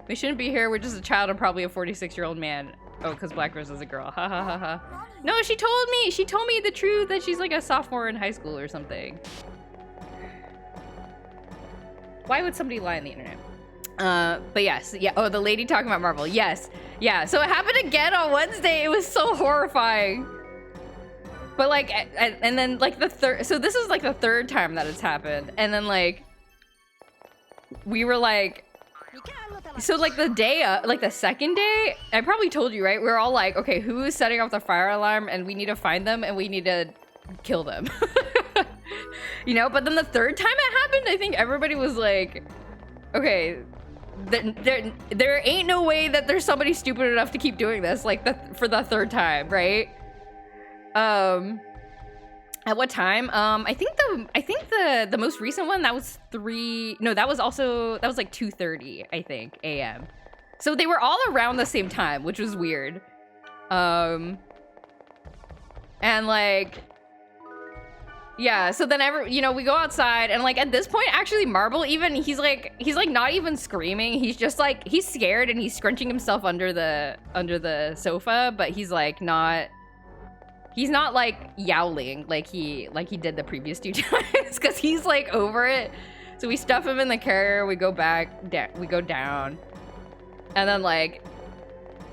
We shouldn't be here. We're just a child and probably a 46-year-old man. Oh, because Black Rose is a girl. Ha ha ha ha. No, she told me. She told me the truth that she's like a sophomore in high school or something. Why would somebody lie on the internet? But yes. Yeah. Oh, the lady talking about Marvel. Yes. Yeah. So it happened again on Wednesday. It was so horrifying. But like, and then like the third. So this is like the 3rd time that it's happened. And then like, we were like, so like the day, like the 2nd day, I probably told you, right? We were all like, okay, who is setting off the fire alarm? And we need to find them and we need to kill them. You know, but then the 3rd time it happened, I think everybody was like, okay, there ain't no way that there's somebody stupid enough to keep doing this, like for the 3rd time, right? At what time? I think the most recent one, that was 3. No, that was like 2:30, I think, a.m. So they were all around the same time, which was weird. And like, yeah, so then we go outside and like at this point, actually Marble even, he's like not even screaming. He's just like, he's scared and he's scrunching himself under the sofa, but he's like not like yowling like he did the previous 2 times because he's like over it. So we stuff him in the carrier, we go we go down. And then like,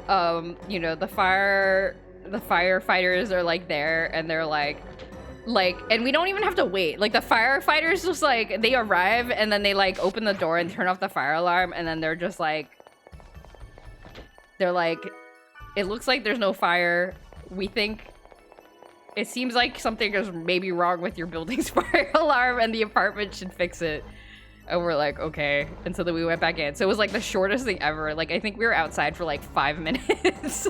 you know, the firefighters are like there and they're like, and we don't even have to wait. Like the firefighters just like, they arrive and then they like open the door and turn off the fire alarm. And then they're just like, it looks like there's no fire. It seems like something is maybe wrong with your building's fire alarm and the apartment should fix it. And we're like, okay. And so then we went back in. So it was like the shortest thing ever. Like, I think we were outside for like 5 minutes.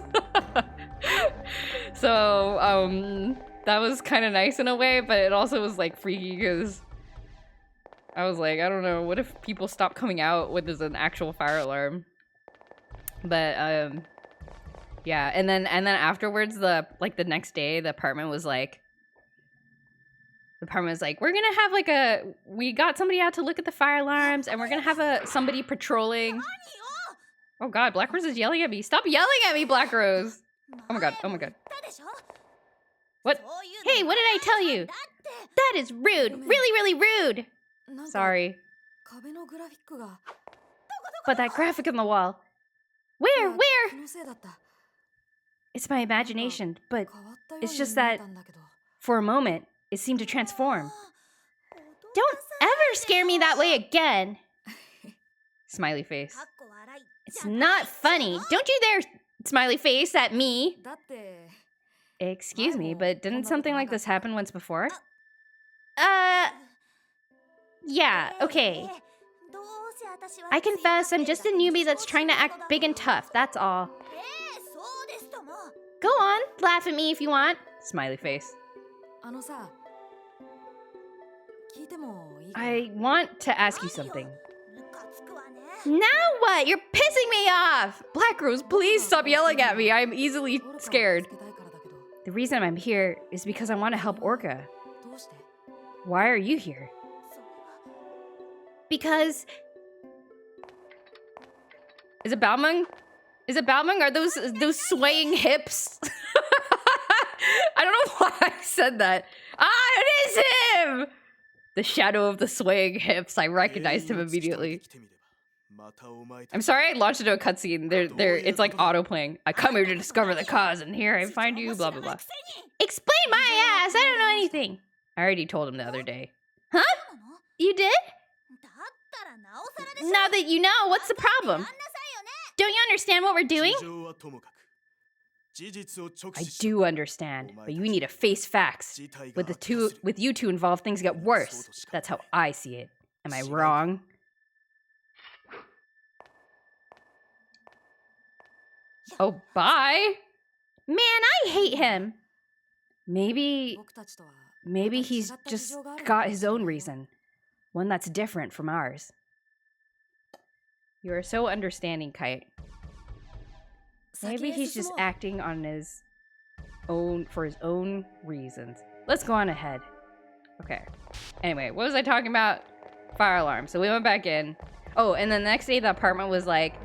So, that was kind of nice in a way, but it also was like freaky because I was like, I don't know, what if people stop coming out when there's an actual fire alarm? But, yeah, and then afterwards, the next day, the apartment was like, we're gonna have we got somebody out to look at the fire alarms, and we're gonna have somebody patrolling. Oh god, Black Rose is yelling at me. Stop yelling at me, Black Rose. Oh my god, oh my god. What? Hey, what did I tell you? That is rude, really, really rude. Sorry. But that graphic on the wall. Where? It's my imagination, but it's just that, for a moment, it seemed to transform. Don't ever scare me that way again! Smiley face. It's not funny. Don't you dare, smiley face, at me! Excuse me, but didn't something like this happen once before? Yeah, okay. I confess, I'm just a newbie that's trying to act big and tough, that's all. Go on, laugh at me if you want. Smiley face. I want to ask you something. Now what? You're pissing me off! Black Rose, please stop yelling at me. I'm easily scared. The reason I'm here is because I want to help Orca. Why are you here? Because... Is it Balmung? Are those swaying hips? I don't know why I said that. Ah, it is him! The shadow of the swaying hips. I recognized him immediately. I'm sorry I launched into a cutscene. It's like auto-playing. I come here to discover the cause, and here I find you, blah, blah, blah. Explain my ass! I don't know anything. I already told him the other day. Huh? You did? Now that you know, what's the problem? Don't you understand what we're doing? I do understand, but you need to face facts. With you two involved, things get worse. That's how I see it. Am I wrong? Oh, bye? Man, I hate him. Maybe he's just got his own reason. One that's different from ours. You are so understanding, Kite. Maybe he's just acting on his own, for his own reasons. Let's go on ahead. Okay. Anyway, what was I talking about? Fire alarm. So we went back in. Oh, and then the next day the apartment was like,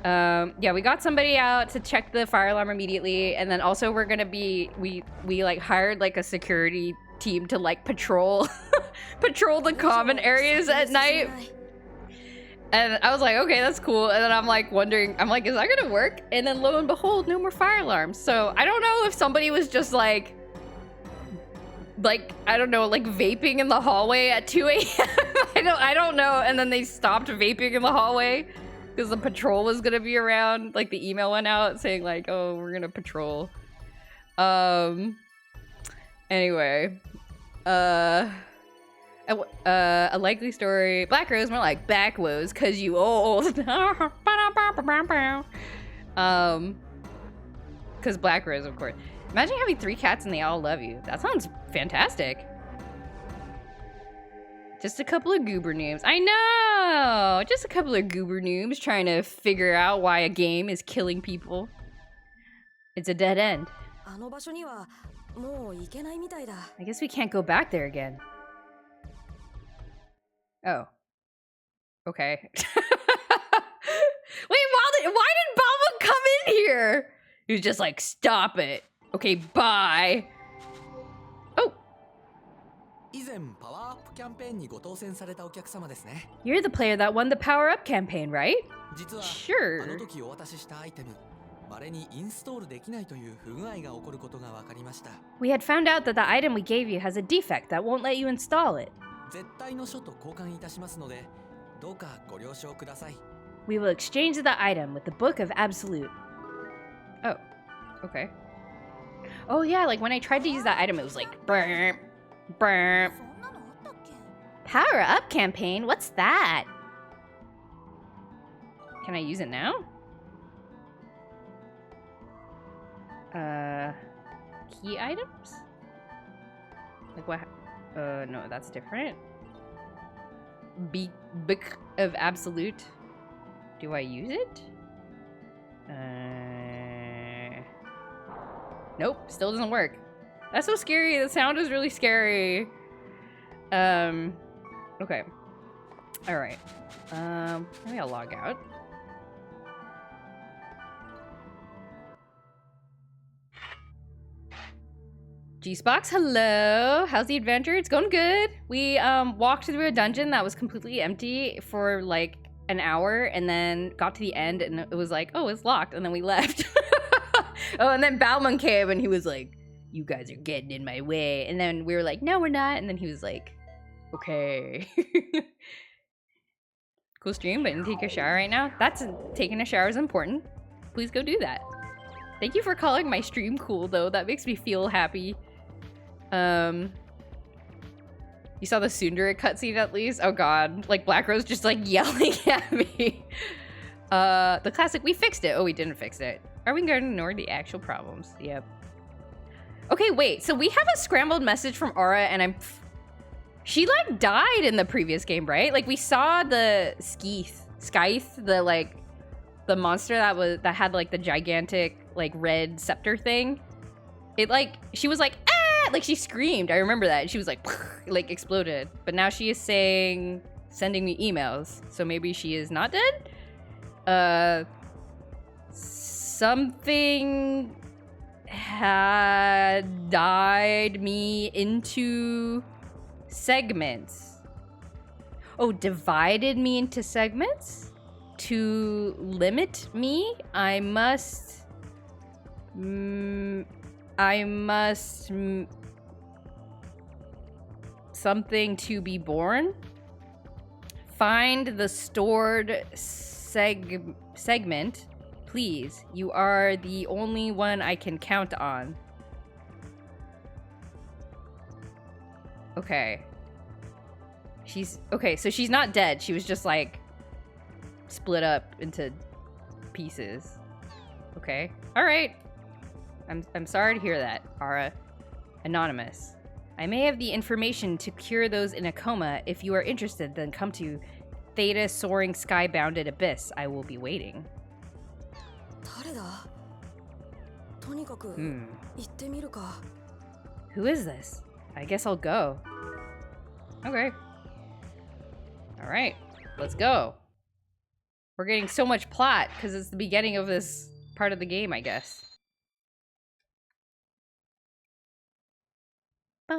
yeah, we got somebody out to check the fire alarm immediately, and then also we're gonna be, we like hired like a security team to like patrol patrol the common areas at night. And I was like, okay, that's cool. And then I'm like wondering, I'm like, is that gonna work? And then lo and behold, no more fire alarms. So I don't know if somebody was just like, I don't know, like vaping in the hallway at 2 a.m. I don't know. And then they stopped vaping in the hallway because the patrol was gonna be around. Like the email went out saying like, oh, we're gonna patrol. Anyway, a likely story. Black Rose, more like back woes, cause you old. Cause Black Rose, of course. Imagine having 3 cats and they all love you. That sounds fantastic. Just a couple of goober noobs. I know! Just a couple of goober noobs trying to figure out why a game is killing people. It's a dead end. I guess we can't go back there again. Oh. Okay. Wait, why did Balma come in here? He was just like, stop it. Okay, bye. Oh. You're the player that won the Power Up campaign, right? Sure. We had found out that the item we gave you has a defect that won't let you install it. We will exchange the item with the Book of Absolute. Oh, okay. Oh yeah, like when I tried to use that item, it was like burp, burp. Power Up campaign? What's that? Can I use it now? Key items? Like what? No, that's different. Book of Absolute. Do I use it? Nope, still doesn't work. That's so scary. The sound is really scary. Okay. Alright. Maybe I'll log out. G-Spox, hello. How's the adventure? It's going good. We walked through a dungeon that was completely empty for like an hour and then got to the end and it was like, oh, it's locked, and then we left. Oh, and then Balmon came and he was like, you guys are getting in my way. And then we were like, no, we're not. And then he was like, okay. Cool stream, but didn't take a shower right now. Taking a shower is important. Please go do that. Thank you for calling my stream cool, though. That makes me feel happy. You saw the Tsundere cutscene at least? Oh god. Like Black Rose just like yelling at me. The classic, we fixed it. Oh, we didn't fix it. Are we going to ignore the actual problems? Yep. Okay, wait. So we have a scrambled message from Aura and she like died in the previous game, right? Like we saw the Scythe, the monster that had like the gigantic like red scepter thing. It like, she was like, ah! Like she screamed. I remember that. And she was like exploded. But now she is sending me emails. So maybe she is not dead? Something had died me into segments. Oh, divided me into segments? To limit me, I must something to be born. Find the stored segment, please. You are the only one I can count on. Okay. Okay, so she's not dead. She was just like split up into pieces. Okay. Alright. I'm sorry to hear that, Ara. Anonymous. I may have the information to cure those in a coma. If you are interested, then come to Theta Soaring Sky-Bounded Abyss. I will be waiting. Who is this? I guess I'll go. Okay. Alright. Let's go. We're getting so much plot because it's the beginning of this part of the game, I guess. Okay.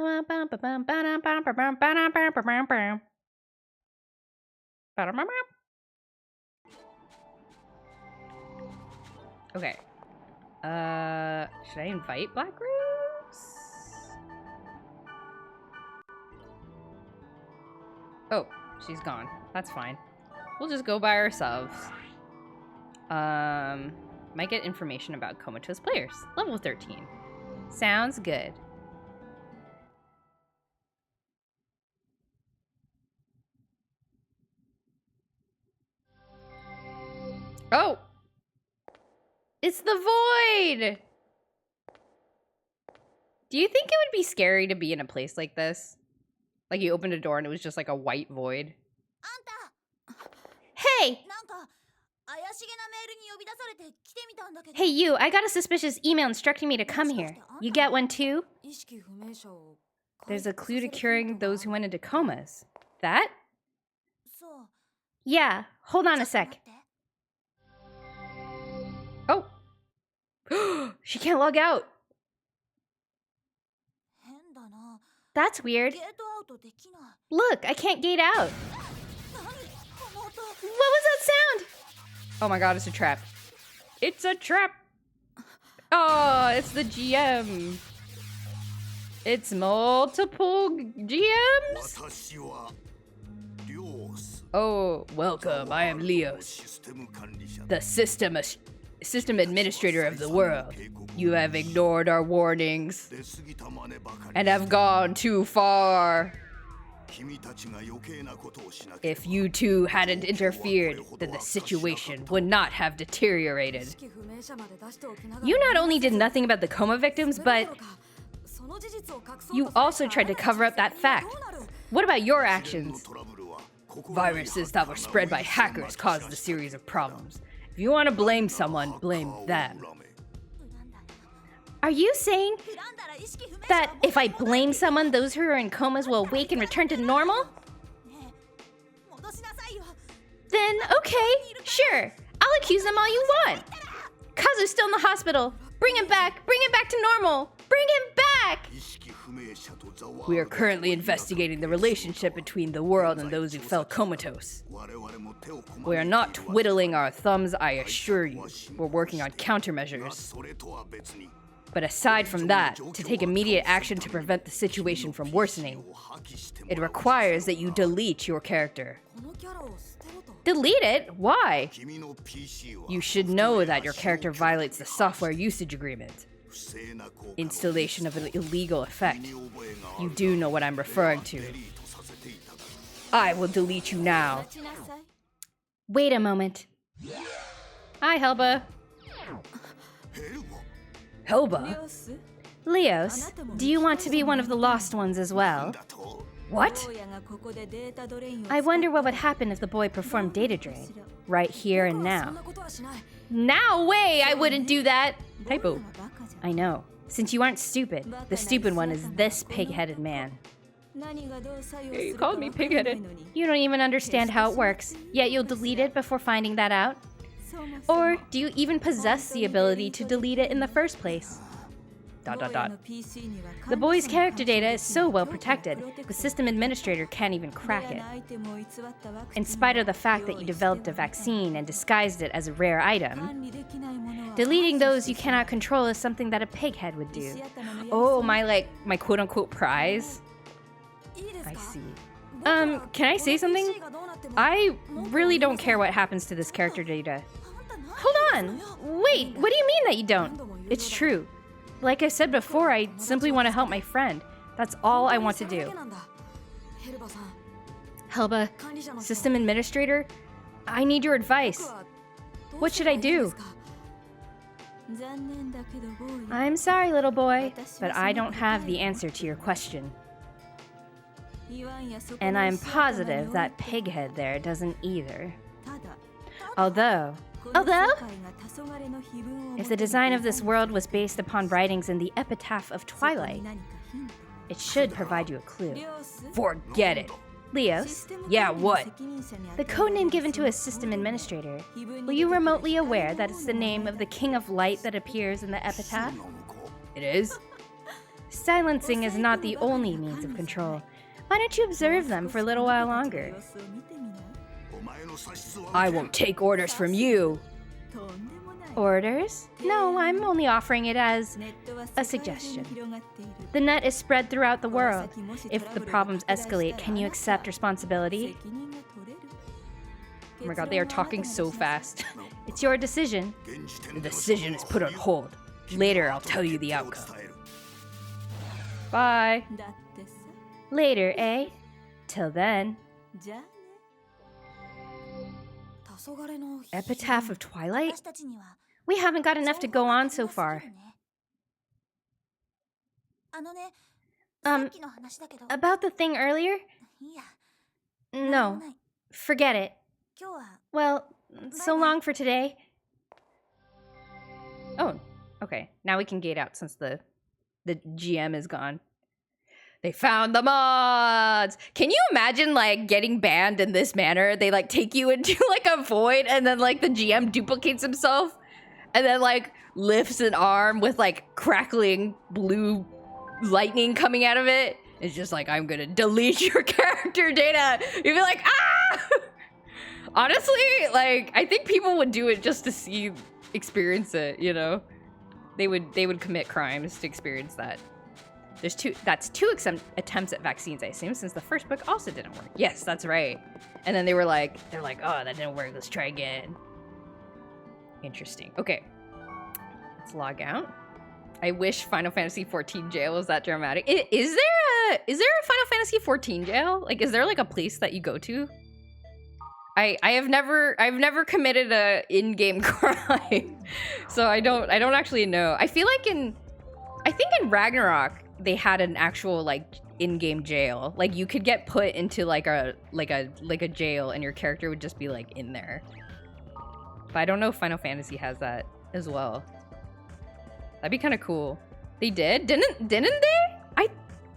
Should I invite Black Rose? Oh, she's gone. That's fine. We'll just go by ourselves. Might get information about comatose players. Level 13. Sounds good. Oh! It's the void! Do you think it would be scary to be in a place like this? Like you opened a door and it was just like a white void? Hey! Hey you, I got a suspicious email instructing me to come here. You get one too? There's a clue to curing those who went into comas. That? Yeah, hold on a sec. Oh! She can't log out! That's weird. Look, I can't gate out. What was that sound? Oh my god, it's a trap. It's a trap! Oh, it's the GM. It's multiple GMs? Oh, welcome. I am Leos, the system administrator of the world. You have ignored our warnings and have gone too far. If you two hadn't interfered, then the situation would not have deteriorated. You not only did nothing about the coma victims, but you also tried to cover up that fact. What about your actions? Viruses that were spread by hackers caused a series of problems. If you want to blame someone, blame them. Are you saying that if I blame someone, those who are in comas will awake and return to normal? Then, okay, sure. I'll accuse them all you want. Kazu's still in the hospital. Bring him back to normal. Bring him back! We are currently investigating the relationship between the world and those who fell comatose. We are not twiddling our thumbs, I assure you. We're working on countermeasures. But aside from that, to take immediate action to prevent the situation from worsening, it requires that you delete your character. Delete it? Why? You should know that your character violates the software usage agreement. Installation of an illegal effect. You do know what I'm referring to. I will delete you now. Wait a moment. Hi, Helba. Helba? Leos, do you want to be one of the lost ones as well? What? I wonder what would happen if the boy performed data drain. Right here and now. Now way, I wouldn't do that! Typo. I know. Since you aren't stupid, the stupid one is this pig-headed man. Yeah, you called me pig-headed. You don't even understand how it works, yet you'll delete it before finding that out? Or do you even possess the ability to delete it in the first place? ... The boy's character data is so well protected, the system administrator can't even crack it. In spite of the fact that you developed a vaccine and disguised it as a rare item, deleting those you cannot control is something that a pighead would do. Oh, my quote-unquote prize? I see. Can I say something? I really don't care what happens to this character data. Hold on! Wait, what do you mean that you don't? It's true. Like I said before, I simply want to help my friend. That's all I want to do. Helba, system administrator, I need your advice. What should I do? I'm sorry, little boy, but I don't have the answer to your question. And I'm positive that pighead there doesn't either. Although, if the design of this world was based upon writings in the Epitaph of Twilight, it should provide you a clue. Forget it. Leos, Yeah, what? the codename given to a system administrator, were you remotely aware that it's the name of the King of Light that appears in the Epitaph? It is? Silencing is not the only means of control. Why don't you observe them for a little while longer? I won't take orders from you. Orders? No, I'm only offering it as a suggestion. The net is spread throughout the world. If the problems escalate, can you accept responsibility? Oh my god, they are talking so fast. It's your decision. The decision is put on hold. Later, I'll tell you the outcome. Bye. Later, eh? Till then. Epitaph of Twilight? We haven't got enough to go on so far. About the thing earlier? No, forget it. Well, so long for today. Oh, okay. Now we can gate out since the GM is gone. They found the mods! Can you imagine, like, getting banned in this manner? They, like, take you into, like, a void, and then, like, the GM duplicates himself, and then, like, lifts an arm with, like, crackling blue lightning coming out of it. It's just like, I'm gonna delete your character data. You'd be like, ah! Honestly, like, I think people would do it just to experience it, you know? They would commit crimes to experience that. That's two attempts at vaccines, I assume, since the first book also didn't work. Yes, that's right. And then they're like, oh, that didn't work, let's try again. Interesting. Okay. Let's log out. I wish Final Fantasy XIV jail was that dramatic. Is there a Final Fantasy XIV jail? Like, is there like a place that you go to? I've never committed a in-game crime. So I don't actually know. I feel like I think in Ragnarok they had an actual like in-game jail. Like you could get put into like a jail and your character would just be like in there. But I don't know if Final Fantasy has that as well. That'd be kind of cool. They did? Didn't they?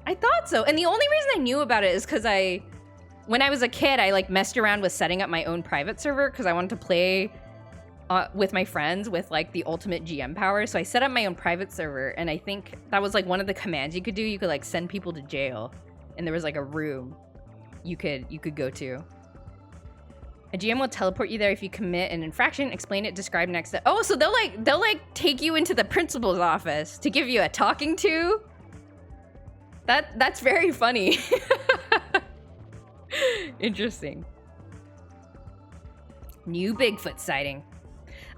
I thought so. And the only reason I knew about it is because when I was a kid, I like messed around with setting up my own private server because I wanted to play with my friends with like the ultimate GM power. So I set up my own private server, and I think that was like one of the commands you could do. You could like send people to jail, and there was like a room you could go to. A GM will teleport you there if you commit an infraction. Explain it, describe next step. Oh, so they'll like take you into the principal's office to give you a talking to. That's very funny. Interesting. New Bigfoot sighting.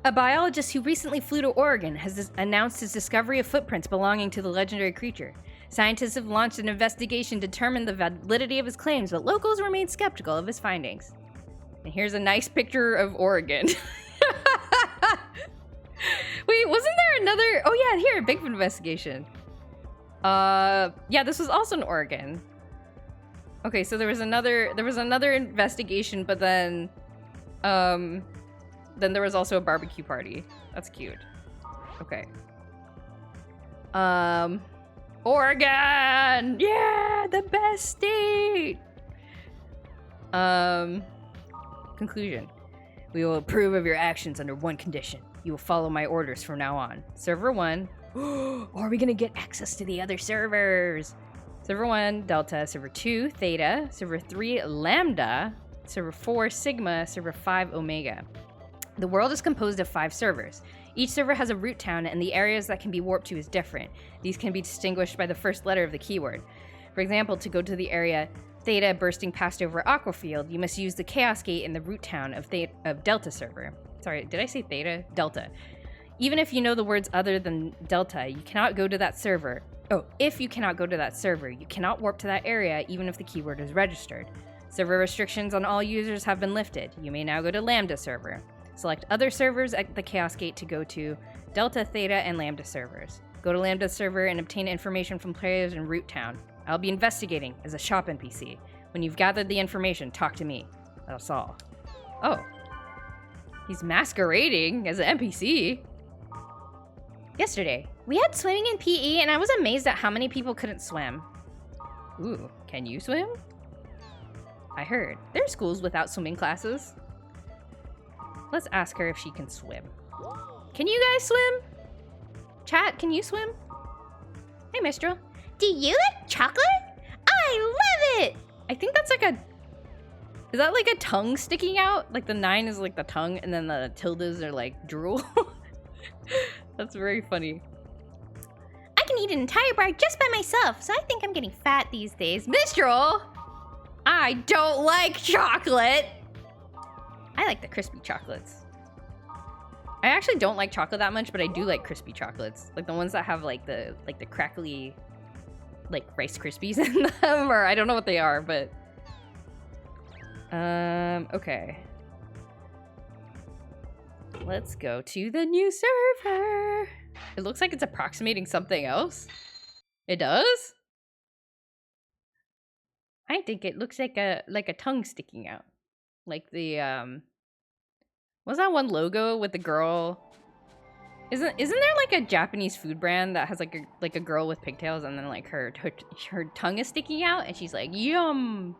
A biologist who recently flew to Oregon has announced his discovery of footprints belonging to the legendary creature. Scientists have launched an investigation to determine the validity of his claims, but locals remain skeptical of his findings. And here's a nice picture of Oregon. Wait, wasn't there another? Oh yeah, here, Bigfoot investigation. Yeah, this was also in Oregon. Okay, so there was another investigation, but then there was also a barbecue party. That's cute. Okay. Oregon! Yeah, the best state! Conclusion. We will approve of your actions under one condition. You will follow my orders from now on. Server 1. Or are we gonna get access to the other servers? Server 1, Delta. Server 2, Theta. Server 3, Lambda. Server 4, Sigma. Server 5, Omega. The world is composed of 5 servers. Each server has a root town, and the areas that can be warped to is different. These can be distinguished by the first letter of the keyword. For example, to go to the area Theta bursting past over Aquafield, you must use the Chaos Gate in the root town of Delta server. Sorry, did I say Theta? Delta. Even if you know the words other than Delta, you cannot go to that server. Oh, if you cannot go to that server, you cannot warp to that area even if the keyword is registered. Server restrictions on all users have been lifted. You may now go to Lambda server. Select other servers at the Chaos Gate to go to Delta, Theta, and Lambda servers. Go to Lambda server and obtain information from players in Root Town. I'll be investigating as a shop NPC. When you've gathered the information, talk to me. That's all. Oh. He's masquerading as an NPC. Yesterday, we had swimming in PE, and I was amazed at how many people couldn't swim. Ooh, can you swim? I heard. There are schools without swimming classes. Let's ask her if she can swim. Can you guys swim? Chat, can you swim? Hey, Mistral. Do you like chocolate? I love it! I think that's like a... Is that like a tongue sticking out? Like the 9 is like the tongue, and then the tildes are like drool. That's very funny. I can eat an entire bar just by myself, so I think I'm getting fat these days. Mistral! I don't like chocolate! I like the crispy chocolates. I actually don't like chocolate that much, but I do like crispy chocolates. Like the ones that have like the crackly like Rice Krispies in them, or I don't know what they are, but okay. Let's go to the new server. It looks like it's approximating something else. It does? I think it looks like a tongue sticking out. Like the what's that one logo with the girl? Isn't there like a Japanese food brand that has like a girl with pigtails and then like her tongue is sticking out and she's like yum.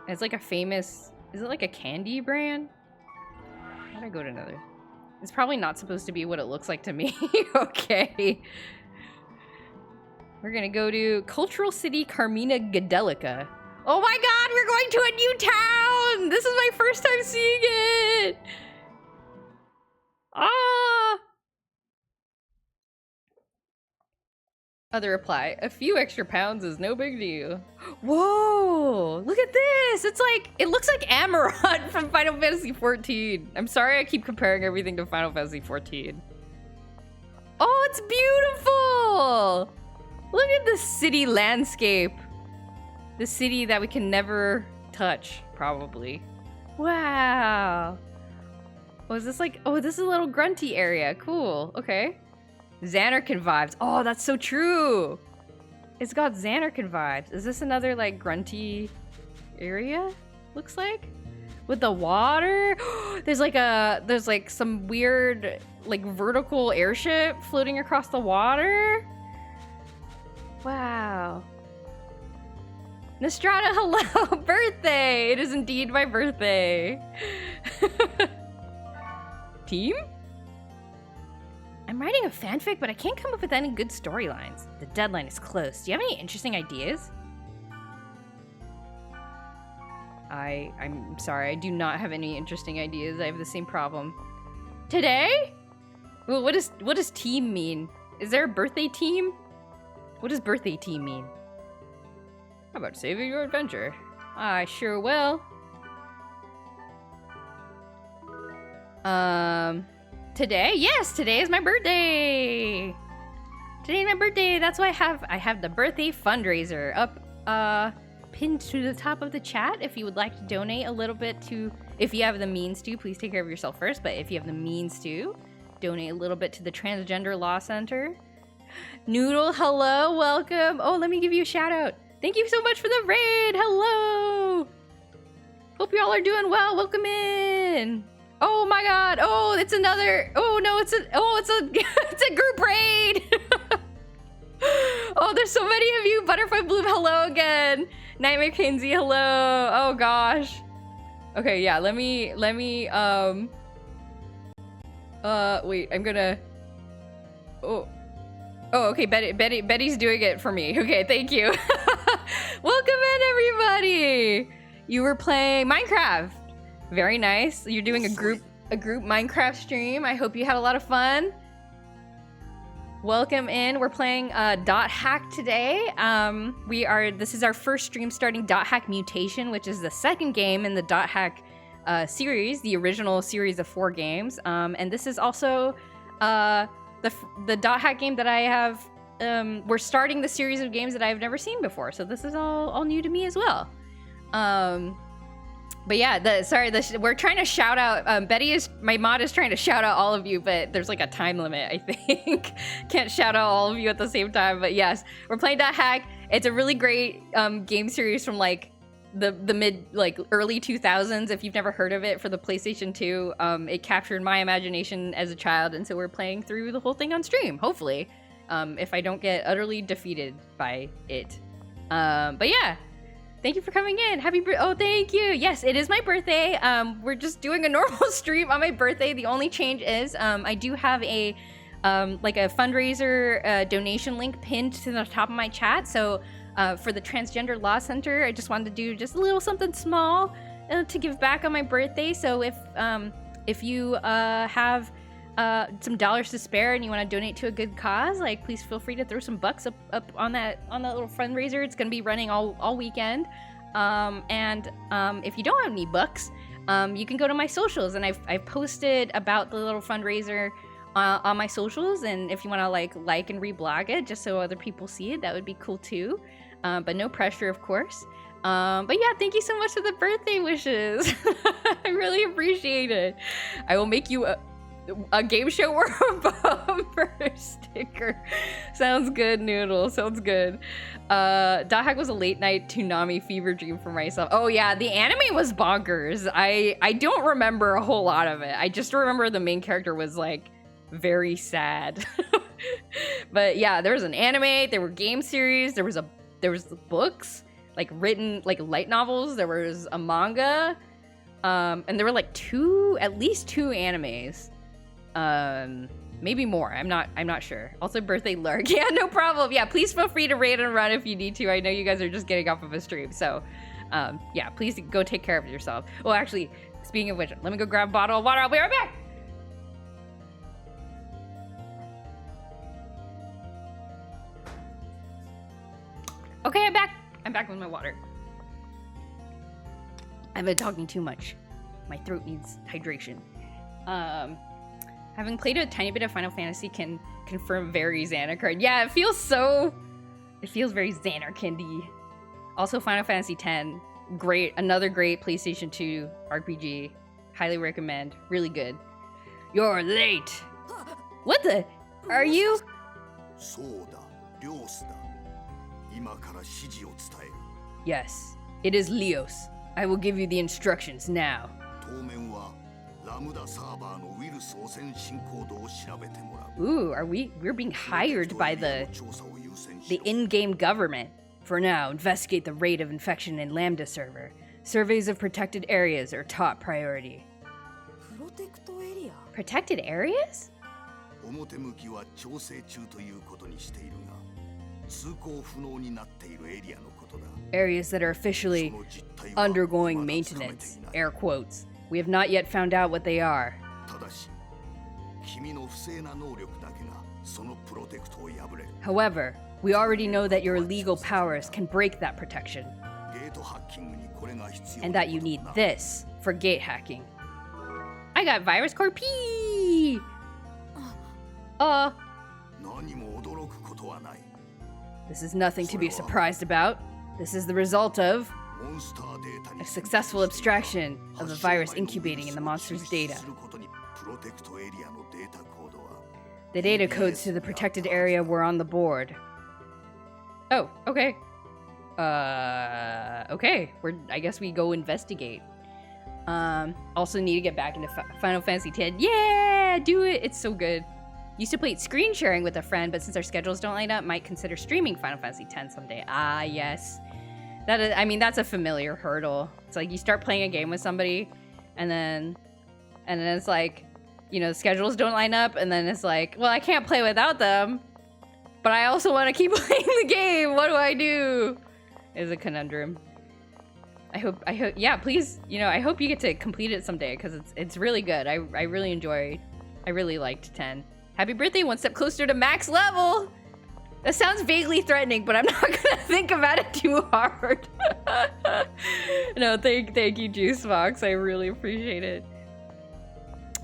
It's like a famous, is it like a candy brand? How do I go to another? It's probably not supposed to be what it looks like to me. Okay. We're gonna go to Cultural City Carmina Gadelica. Oh my god, we're going to a new town! This is my first time seeing it! Ah! Other reply, a few extra pounds is no big deal. Whoa! Look at this! It's like, it looks like Amarant from Final Fantasy XIV. I'm sorry I keep comparing everything to Final Fantasy XIV. Oh, it's beautiful! Look at the city landscape. The city that we can never touch, probably. Wow. Oh, is this like, oh, this is a little grunty area. Cool, okay. Xanarkin vibes. Oh, that's so true. It's got Xanarkin vibes. Is this another like grunty area? Looks like? With the water? There's like some weird like vertical airship floating across the water. Wow. Nostrada, hello! Birthday! It is indeed my birthday. Team? I'm writing a fanfic, but I can't come up with any good storylines. The deadline is close. Do you have any interesting ideas? I'm sorry, I do not have any interesting ideas. I have the same problem. Today? Well, what does team mean? Is there a birthday team? What does birthday team mean? How about saving your adventure? I sure will. Today? Yes, today is my birthday! Today is my birthday, that's why I have the birthday fundraiser up, pinned to the top of the chat. If you would like to donate a little bit to, if you have the means to, please take care of yourself first, but if you have the means to, donate a little bit to the Transgender Law Center. Noodle, hello, welcome. Oh, let me give you a shout out. Thank you so much for the raid, hello! Hope y'all are doing well, welcome in! Oh my god, oh, it's another, oh no, it's a group raid! Oh, there's so many of you. Butterfly Bloom, hello again. Nightmare Kinsey, hello. Oh gosh. Okay, yeah, let me, wait, I'm gonna, oh, okay, Betty's doing it for me. Okay, thank you. Welcome in, everybody. You were playing Minecraft. Very nice. You're doing a group Minecraft stream. I hope you had a lot of fun. Welcome in. We're playing Dot Hack today. This is our first stream starting Dot Hack Mutation, which is the second game in the Dot Hack series, the original series of 4 games. And this is also the Dot Hack game that I have. We're starting the series of games that I've never seen before, so this is all new to me as well. But yeah, we're trying to shout out. My mod is trying to shout out all of you, but there's like a time limit, I think. Can't shout out all of you at the same time. But yes, we're playing .hack. It's a really great game series from like the mid, like early 2000s. If you've never heard of it, for the PlayStation 2, it captured my imagination as a child, and so we're playing through the whole thing on stream. Hopefully, if I don't get utterly defeated by it. But yeah. Thank you for coming in. Oh, thank you. Yes, it is my birthday. We're just doing a normal stream on my birthday. The only change is I do have a like a fundraiser donation link pinned to the top of my chat. So for the Transgender Law Center, I just wanted to do just a little something small to give back on my birthday. So if you have some dollars to spare and you want to donate to a good cause, like please feel free to throw some bucks up on that little fundraiser. It's gonna be running all weekend. And if you don't have any bucks, you can go to my socials, and I've posted about the little fundraiser on my socials, and if you want to like and reblog it just so other people see it, that would be cool too. But no pressure, of course. But yeah, thank you so much for the birthday wishes. I really appreciate it. I will make you a game show or a bumper sticker. Sounds good, Noodle. Sounds good. .hack was a late night Toonami fever dream for myself. Oh yeah, the anime was bonkers. I don't remember a whole lot of it. I just remember the main character was like very sad. But yeah, there was an anime, there were game series, there was the books, like written like light novels, there was a manga, and there were like at least two animes. Maybe more. I'm not sure. Also, birthday lurk. Yeah, no problem. Yeah, please feel free to raid and run if you need to. I know you guys are just getting off of a stream, so yeah, please go take care of yourself. Well, actually, speaking of which, let me go grab a bottle of water. I'll be right back. Okay, I'm back. I'm back with my water. I've been talking too much. My throat needs hydration. Having played a tiny bit of Final Fantasy can confirm very Xanarkand. Yeah, it feels very Xanarkand-y. Also, Final Fantasy X, another great PlayStation 2 RPG. Highly recommend. Really good. You're late. What the? Are you? Yes, it is Leos. I will give you the instructions now. Ooh, we're being hired by the in-game government. For now, investigate the rate of infection in Lambda server. Surveys of protected areas are top priority. Protected areas? Areas that are officially undergoing maintenance, air quotes. We have not yet found out what they are. However, we already know that your illegal powers can break that protection. And that you need this for gate hacking. I got virus core P! This is nothing to be surprised about. This is the result of a successful abstraction of the virus incubating in the monster's data. The data codes to the protected area were on the board. Oh, okay. Okay. I guess we go investigate. Also need to get back into Final Fantasy X. Yeah, do it. It's so good. Used to play screen sharing with a friend, but since our schedules don't line up, might consider streaming Final Fantasy X someday. Ah, yes. That is, I mean, that's a familiar hurdle. It's like you start playing a game with somebody, and then it's like, you know, schedules don't line up, and then it's like, well, I can't play without them, but I also want to keep playing the game. What do I do? It's a conundrum. I hope, yeah, please, you know, I hope you get to complete it someday, because it's really good. I really liked 10. Happy birthday, one step closer to max level! That sounds vaguely threatening, but I'm not gonna think about it too hard. No, thank you, Juice Fox. I really appreciate it.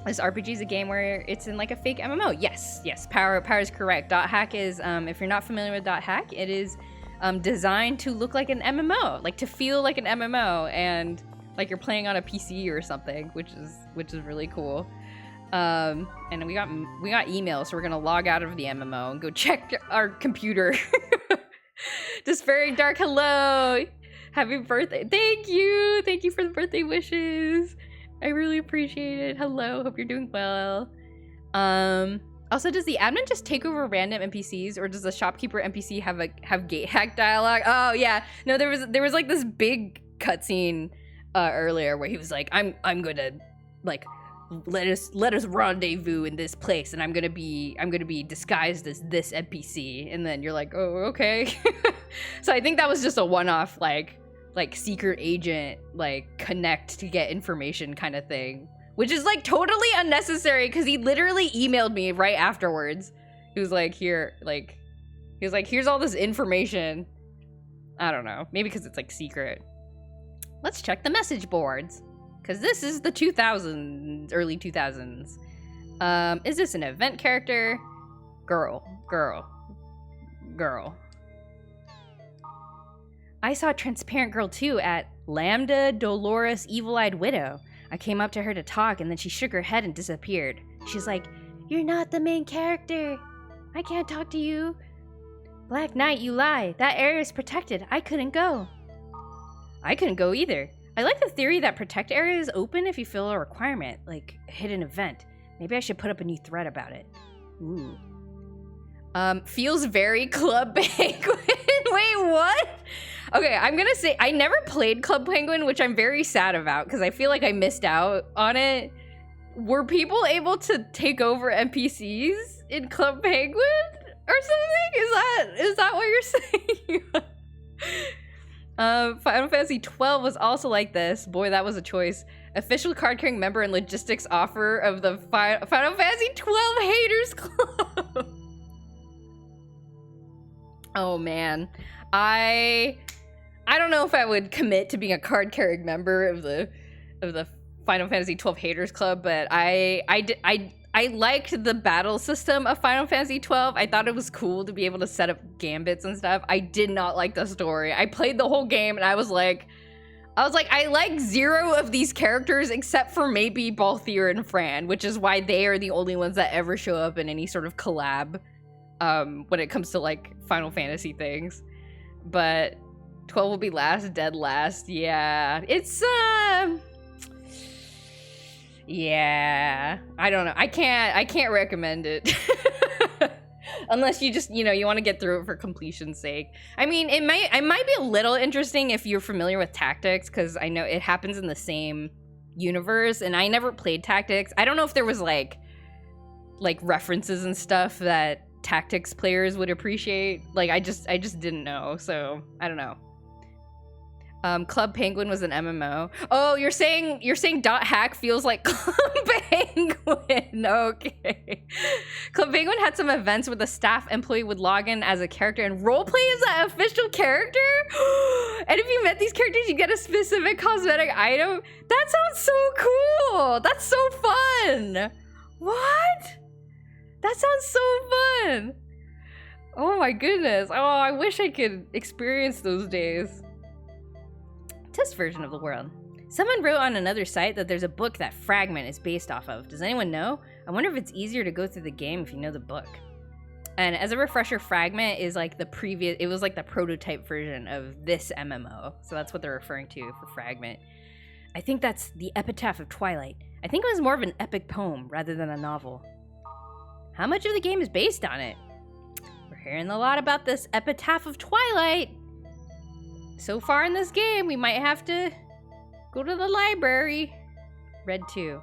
This RPG is a game where it's in like a fake MMO. Yes, Power is correct. .hack is, if you're not familiar with .hack, it is designed to look like an MMO, like to feel like an MMO, and like you're playing on a PC or something, which is really cool. And we got email, so we're gonna log out of the MMO and go check our computer. Just very dark. Hello, happy birthday! Thank you for the birthday wishes. I really appreciate it. Hello, hope you're doing well. Also, does the admin just take over random NPCs, or does the shopkeeper NPC have gate hack dialogue? Oh yeah, no, there was like this big cutscene earlier where he was like, I'm gonna like let us rendezvous in this place, and I'm gonna be disguised as this NPC, and then you're like, oh, okay. So I think that was just a one-off like secret agent like connect to get information kind of thing, which is like totally unnecessary because he literally emailed me right afterwards. He was like, here's all this information. I don't know, maybe because it's like secret. Let's check the message boards. Because this is the 2000s, early 2000s. Is this an event character? Girl. I saw a transparent girl too at Lambda Dolores Evil-Eyed Widow. I came up to her to talk, and then she shook her head and disappeared. She's like, "You're not the main character. I can't talk to you." Black Knight, you lie. That area is protected. I couldn't go. I couldn't go either. I like the theory that protect area is open if you fill a requirement, like a hidden event. Maybe I should put up a new thread about it. Ooh. Feels very Club Penguin. Wait, what? Okay, I'm gonna say I never played Club Penguin, which I'm very sad about because I feel like I missed out on it. Were people able to take over NPCs in Club Penguin or something? Is that what you're saying? Final Fantasy 12 was also like this. Boy, that was a choice. Official card-carrying member and logistics offer of the Final Fantasy 12 Haters Club. Oh man, I don't know if I would commit to being a card-carrying member of the Final Fantasy 12 Haters Club, but I liked the battle system of Final Fantasy 12. I thought it was cool to be able to set up gambits and stuff. I did not like the story. I played the whole game and I was like, I like zero of these characters except for maybe Balthier and Fran, which is why they are the only ones that ever show up in any sort of collab when it comes to like Final Fantasy things. But 12 will be last, dead last. Yeah, it's yeah, I don't know. I can't recommend it. Unless you just, you want to get through it for completion's sake. I mean, it might be a little interesting if you're familiar with Tactics, because I know it happens in the same universe, and I never played Tactics. I don't know if there was like references and stuff that Tactics players would appreciate. Like I just didn't know, so I don't know. Club Penguin was an MMO. Oh, you're saying .hack feels like Club Penguin. Okay. Club Penguin had some events where the staff employee would log in as a character and roleplay as an official character. And if you met these characters, you get a specific cosmetic item. That sounds so cool. That's so fun. What? That sounds so fun. Oh my goodness. Oh, I wish I could experience those days. Test version of the world. Someone wrote on another site that there's a book that Fragment is based off of. Does anyone know? I wonder if it's easier to go through the game if you know the book. And as a refresher, Fragment is like it was like the prototype version of this MMO. So that's what they're referring to for Fragment. I think that's the Epitaph of Twilight. I think it was more of an epic poem rather than a novel. How much of the game is based on it? We're hearing a lot about this Epitaph of Twilight. So far in this game, we might have to go to the library. Red 2.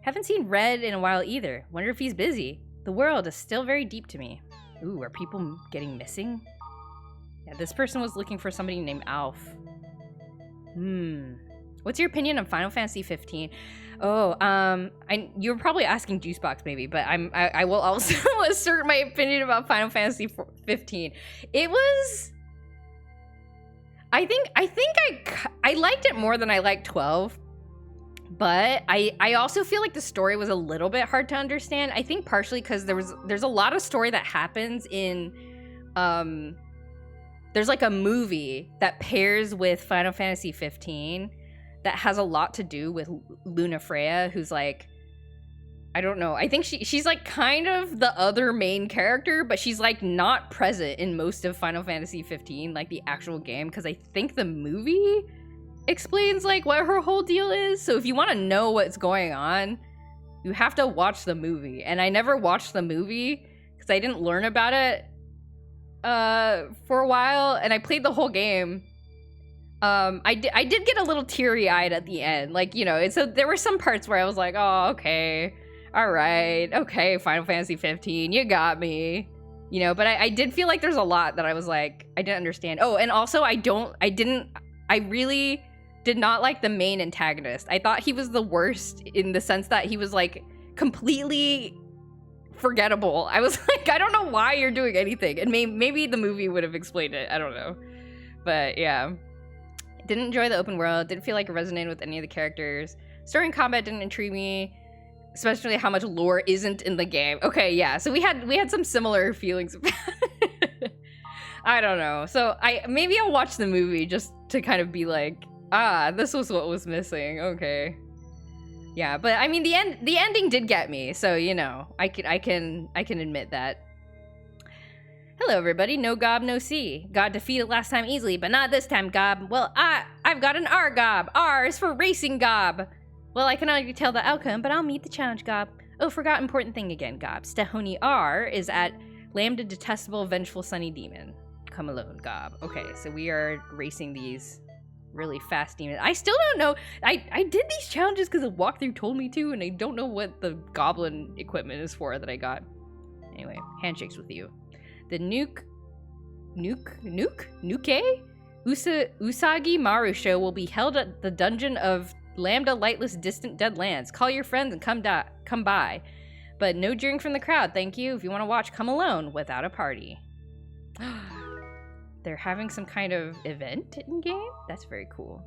Haven't seen Red in a while either. Wonder if he's busy. The world is still very deep to me. Ooh, are people getting missing? Yeah, this person was looking for somebody named Alf. What's your opinion on Final Fantasy 15? Oh, you're probably asking Juicebox maybe, but I will also assert my opinion about Final Fantasy 15. It was... I think I liked it more than I liked 12, but I also feel like the story was a little bit hard to understand. I think partially because there's a lot of story that happens in there's like a movie that pairs with Final Fantasy 15 that has a lot to do with Luna Freya, who's like, I don't know. I think she's like kind of the other main character, but she's like not present in most of Final Fantasy 15, like the actual game, because I think the movie explains like what her whole deal is. So if you want to know what's going on, you have to watch the movie. And I never watched the movie because I didn't learn about it for a while, and I played the whole game. I did get a little teary-eyed at the end, like, you know, and so there were some parts where I was like, oh, okay, all right, okay, Final Fantasy 15, you got me, you know, but I did feel like there's a lot that I was like, I didn't understand. Oh, and also I really did not like the main antagonist. I thought he was the worst in the sense that he was like completely forgettable. I was like, I don't know why you're doing anything, and maybe the movie would have explained it, I don't know, but yeah. Didn't enjoy the open world, didn't feel like it resonated with any of the characters. Story and combat didn't intrigue me, especially how much lore isn't in the game. Okay, yeah, so we had some similar feelings about it. I don't know. So maybe I'll watch the movie just to kind of be like, ah, this was what was missing. Okay. Yeah, but I mean the ending did get me, so you know, I can admit that. Hello everybody, no Gob, no C. Got defeated last time easily, but not this time, Gob. Well, I've got an R, Gob. R is for racing, Gob. Well, I can already tell the outcome, but I'll meet the challenge, Gob. Oh, forgot important thing again, Gob. Stehoni R is at Lambda Detestable Vengeful Sunny Demon. Come alone, Gob. Okay, so we are racing these really fast demons. I still don't know. I did these challenges because a walkthrough told me to, and I don't know what the goblin equipment is for that I got. Anyway, handshakes with you. The Usagi Maru show will be held at the dungeon of Lambda Lightless Distant Deadlands. Call your friends and come by. But no jeering from the crowd, thank you. If you want to watch, come alone without a party. They're having some kind of event in game? That's very cool.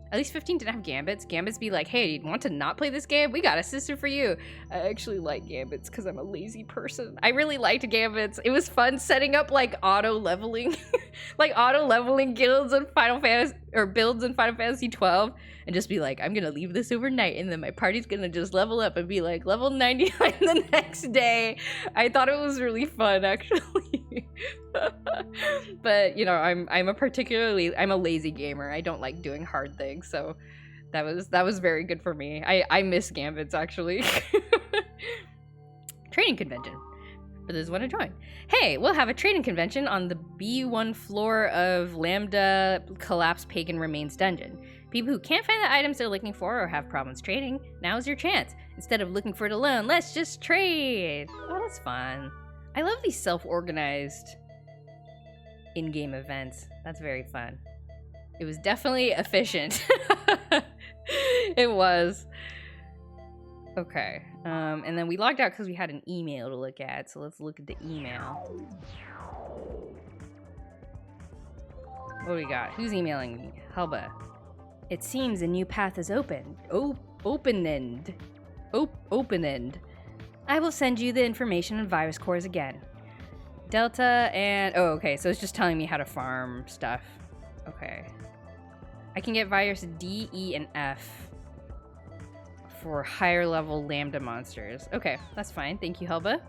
At least 15 didn't have gambits. Gambits be like, hey, you want to not play this game? We got a system for you. I actually like gambits because I'm a lazy person. I really liked gambits. It was fun setting up like auto leveling, like auto leveling guilds in Final Fantasy, or builds in Final Fantasy 12, and just be like, I'm gonna leave this overnight, and then my party's gonna just level up and be like level 99 the next day. I thought it was really fun, actually. But you know, I'm a lazy gamer. I don't like doing hard things, so that was very good for me. I miss gambits, actually. Training convention for those who want to join. Hey, we'll have a training convention on the B1 floor of Lambda Collapsed Pagan Remains dungeon. People who can't find the items they're looking for or have problems trading, now's your chance. Instead of looking for it alone, let's just trade. Oh, that's fun. I love these self-organized in-game events. That's very fun. It was definitely efficient. It was. Okay. And then we logged out because we had an email to look at. So let's look at the email. What do we got? Who's emailing me? Helba. It seems a new path is open. Open-end. Open-end. I will send you the information on virus cores again. Delta and... Oh, okay. So it's just telling me how to farm stuff. Okay. I can get virus D, E, and F for higher level Lambda monsters. Okay, that's fine. Thank you, Helba.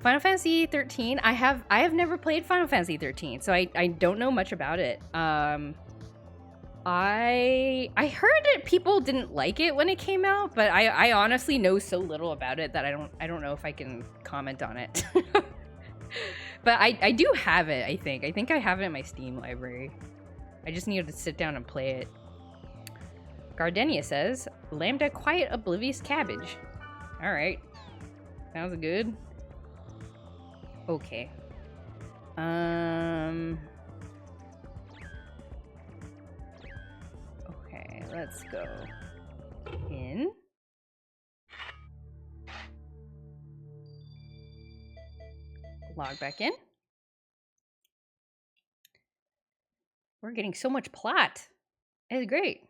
Final Fantasy 13. I have never played Final Fantasy 13, so I don't know much about it. I heard that people didn't like it when it came out, but I honestly know so little about it that I don't know if I can comment on it. But I do have it, I think. I think I have it in my Steam library. I just needed to sit down and play it. Gardenia says, Lambda Quiet Oblivious Cabbage. Alright. Sounds good. Okay. Okay, let's go in. Log back in. We're getting so much plot. It's great.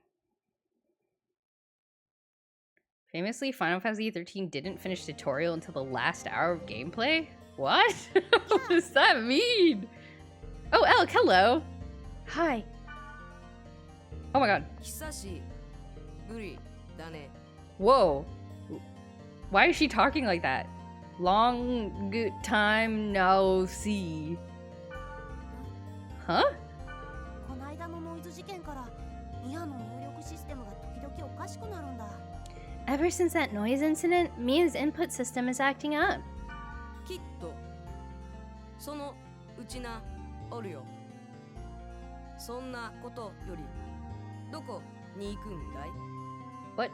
Famously, Final Fantasy 13 didn't finish tutorial until the last hour of gameplay? What? What does that mean? Oh, Elk, hello. Hi. Oh my god. 久しぶりだね。 Whoa. Why is she talking like that? Long good time no see. Huh? この間のノイズ事件からミアの入力システムが時々おかしくなるんだ。 Ever since that noise incident, Mia's input system is acting up. きっとそのうちなおるよ。そんなことよりどこに行くんだい？ What?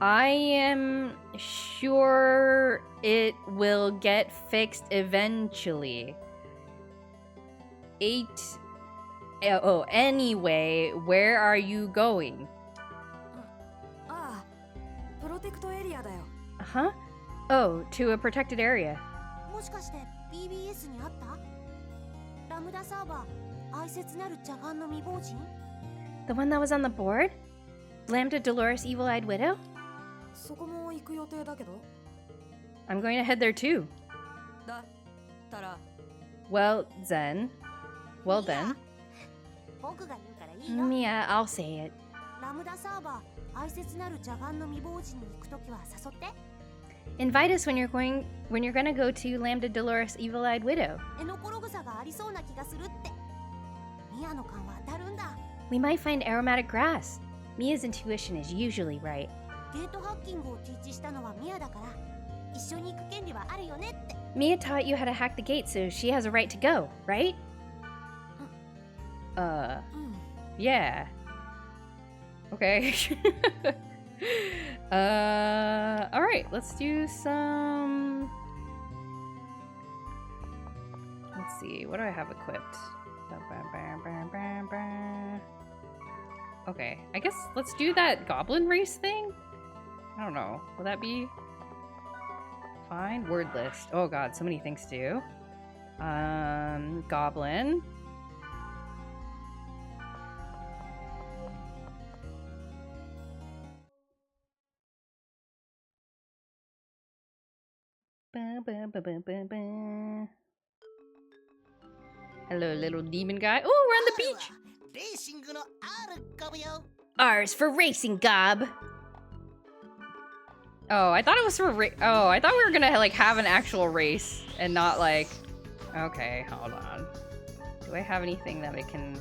I am sure it will get fixed eventually. Anyway, where are you going? ああ、プロテクトエリアだよ。 Huh? Oh, to a protected area. もしかして BBS にあった？ラムダサーバー愛切なる邪眼の未亡人？ The one that was on the board? Lambda Dolores Evil-Eyed Widow? そこも行く予定だけど。 I'm going to head there too. だったら Well then. Well then. 僕が言うからいいよ。 Mia, I'll say it. ラムダサーバー愛切なる邪眼の未亡人に行くときは誘って。 Invite us when you're gonna go to Lambda Dolores Evil-Eyed Widow. エノコログサがありそうな気がするって。ミアの勘は当たるんだ。 We might find aromatic grass. Mia's intuition is usually right. ゲートハッキングをティーチしたのはミアだから一緒に行く権利はあるよねって。 Mia taught you how to hack the gate, so she has a right to go, right? Yeah. Okay. Alright, let's do some... Let's see, what do I have equipped? Okay, I guess let's do that goblin race thing? I don't know, will that be fine? Word list. Oh god, so many things to do. Goblin. Hello, little demon guy. Oh, we're on the beach. レーシングの R ゴブよ。 R's for racing, Gob. Oh, I thought it was for oh, I thought we were gonna like have an actual race and not like. Okay, hold on. Do I have anything that I can?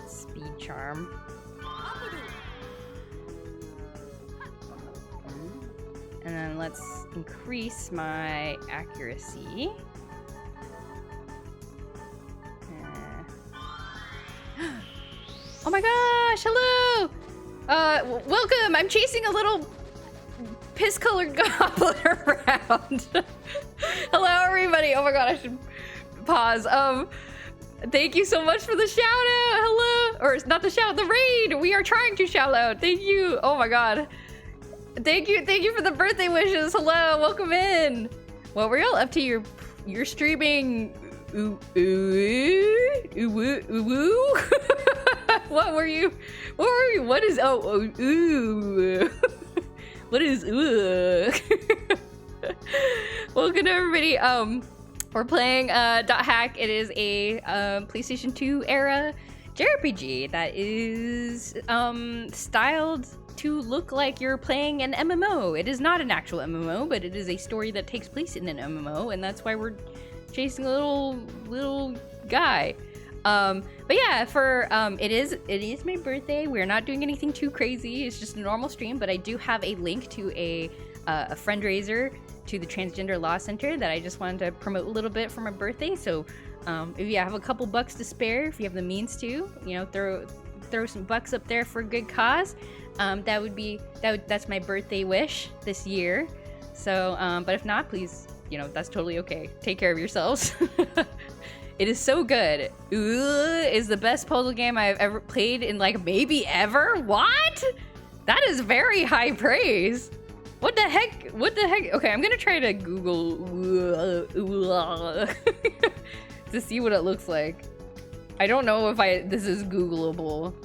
Speed charm. And then let's increase my accuracy. Oh my gosh, hello! Welcome! I'm chasing a little piss-colored goblin around. Hello, everybody! Oh my god, I should pause. Thank you so much for the shout-out! Hello! Or, not the shout, the raid! We are trying to shout out! Thank you! Oh my god. Thank you for the birthday wishes! Hello, welcome in! What were y'all up to? You're streaming... What were you? What is? Ooh. What is? Ooh. Welcome to everybody. We're playing Dot Hack. It is a PlayStation 2 era JRPG that is styled to look like you're playing an MMO. It is not an actual MMO, but it is a story that takes place in an MMO, and that's why we're chasing a little guy. But yeah, for it is my birthday. We're not doing anything too crazy. It's just a normal stream, but I do have a link to a fundraiser to the Transgender Law Center that I just wanted to promote a little bit for my birthday. So if you have a couple bucks to spare, if you have the means to, you know, throw some bucks up there for a good cause. That's my birthday wish this year. So but if not, please, you know, that's totally okay. Take care of yourselves. It is so good. Ooh, is the best puzzle game I've ever played in like maybe ever. What? That is very high praise. What the heck? What the heck? Okay, I'm gonna try to Google to see what it looks like. I don't know if this is Googleable.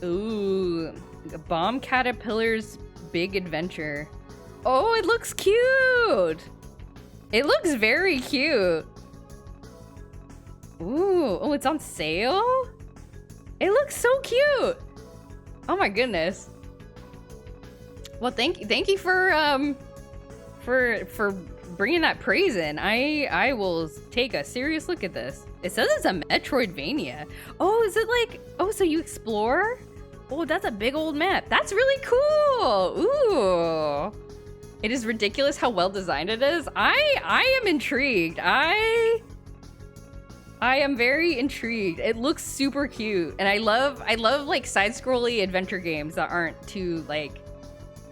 Ooh, Bomb Caterpillar's Big Adventure. Oh, it looks cute. It looks very cute. Ooh, oh, it's on sale? It looks so cute. Oh my goodness. Well, thank you for bringing that praise in. I will take a serious look at this. It says it's a Metroidvania. Oh, is it like, oh, so you explore? Oh, that's a big old map. That's really cool. Ooh. It is ridiculous how well designed it is. I am intrigued. I am very intrigued. It looks super cute. And I love like side-scrolly adventure games that aren't too like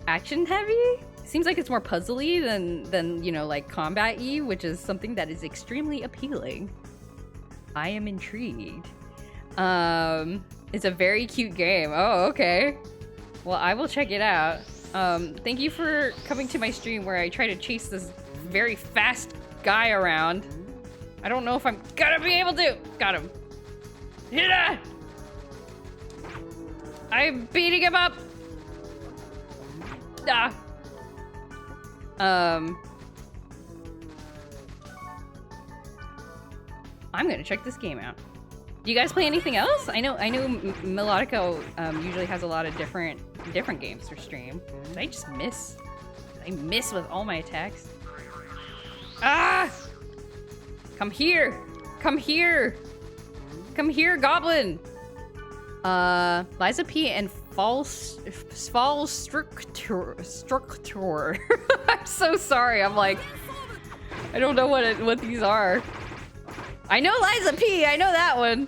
action heavy. Seems like it's more puzzly than you know, like combat-y, which is something that is extremely appealing. I am intrigued. It's a very cute game. Oh, okay. Well, I will check it out. Thank you for coming to my stream where I try to chase this very fast guy around. I don't know if I'm gonna be able to. Got him. Hit. I'm beating him up. Ah. I'm gonna check this game out. Do you guys play anything else? I know Melodico usually has a lot of different games for stream. Did I just miss? Did I miss with all my attacks? Ah! Come here! Come here! Come here, Goblin! Liza P and False Structure. I'm so sorry. I'm like, I don't know what these are. I know Liza P. I know that one.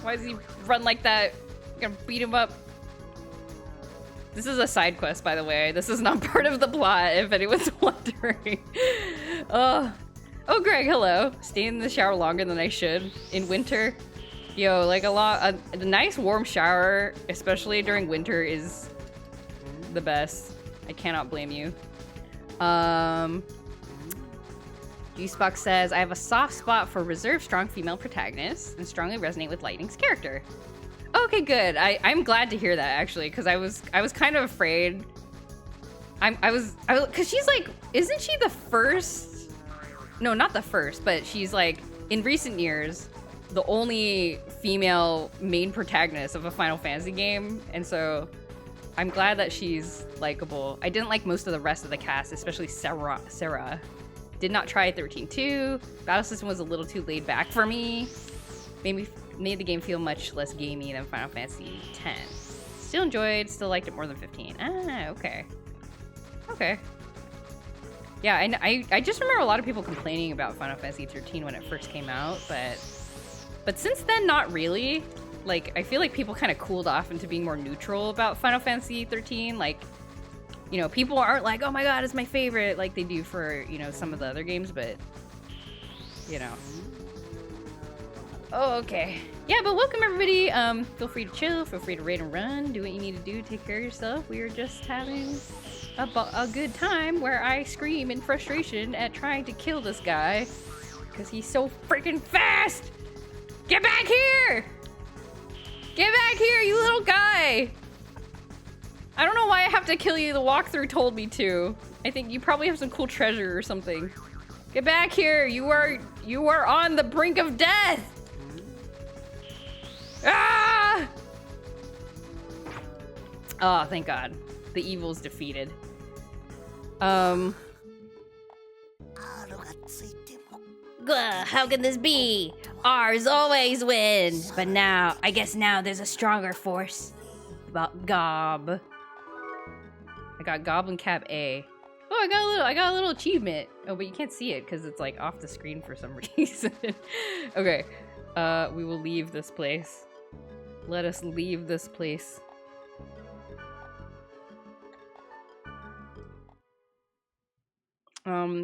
Why does he run like that? I'm gonna beat him up. This is a side quest, by the way. This is not part of the plot, if anyone's wondering. Oh, Greg, hello. Stay in the shower longer than I should in winter. Yo, like a nice warm shower, especially during winter, is the best. I cannot blame you. G-Spock says, I have a soft spot for reserved strong female protagonists and strongly resonate with Lightning's character. Okay, good. I'm glad to hear that, actually, because I was kind of afraid. Because she's like, isn't she the first? No, not the first, but she's like, in recent years, the only female main protagonist of a Final Fantasy game, and so I'm glad that she's likable. I didn't like most of the rest of the cast, especially Sarah. Did not try 13.2. Battle system was a little too laid back for me. Made the game feel much less gamey than Final Fantasy X. Still enjoyed, still liked it more than 15. Ah, okay. Okay. Yeah, and I just remember a lot of people complaining about Final Fantasy 13 when it first came out, but since then, not really. Like, I feel like people kind of cooled off into being more neutral about Final Fantasy 13. Like, you know, people aren't like, oh my god, it's my favorite, like they do for, you know, some of the other games, but, you know. Oh, okay. Yeah, but welcome everybody. Feel free to chill, feel free to raid and run, do what you need to do, take care of yourself. We are just having a good time where I scream in frustration at trying to kill this guy because he's so freaking fast. Get back here! Get back here, you little guy! I don't know why I have to kill you. The walkthrough told me to. I think you probably have some cool treasure or something. Get back here! You are on the brink of death! Ah! Oh, thank God. The evil's defeated. How can this be? Ours always wins. But now, I guess now there's a stronger force. Gob. I got Goblin Cap A. Oh, I got a little achievement. Oh, but you can't see it because it's like off the screen for some reason. Okay. We will leave this place. Let us leave this place.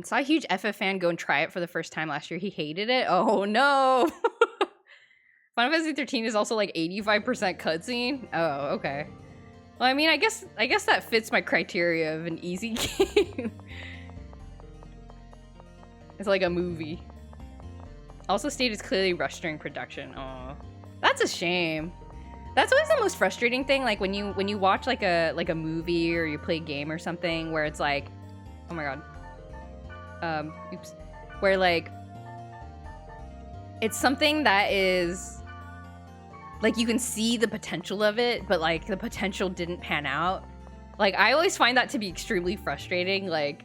Saw a huge FF fan go and try it for the first time last year. He hated it. Oh no! Final Fantasy 13 is also like 85% cutscene. Oh, okay. Well, I mean, I guess that fits my criteria of an easy game. It's like a movie. Also, state is clearly rushed during production. Oh, that's a shame. That's always the most frustrating thing. Like when you watch like a movie or you play a game or something where it's like, oh my god, oops, where like it's something that is like you can see the potential of it, but like the potential didn't pan out. Like I always find that to be extremely frustrating. Like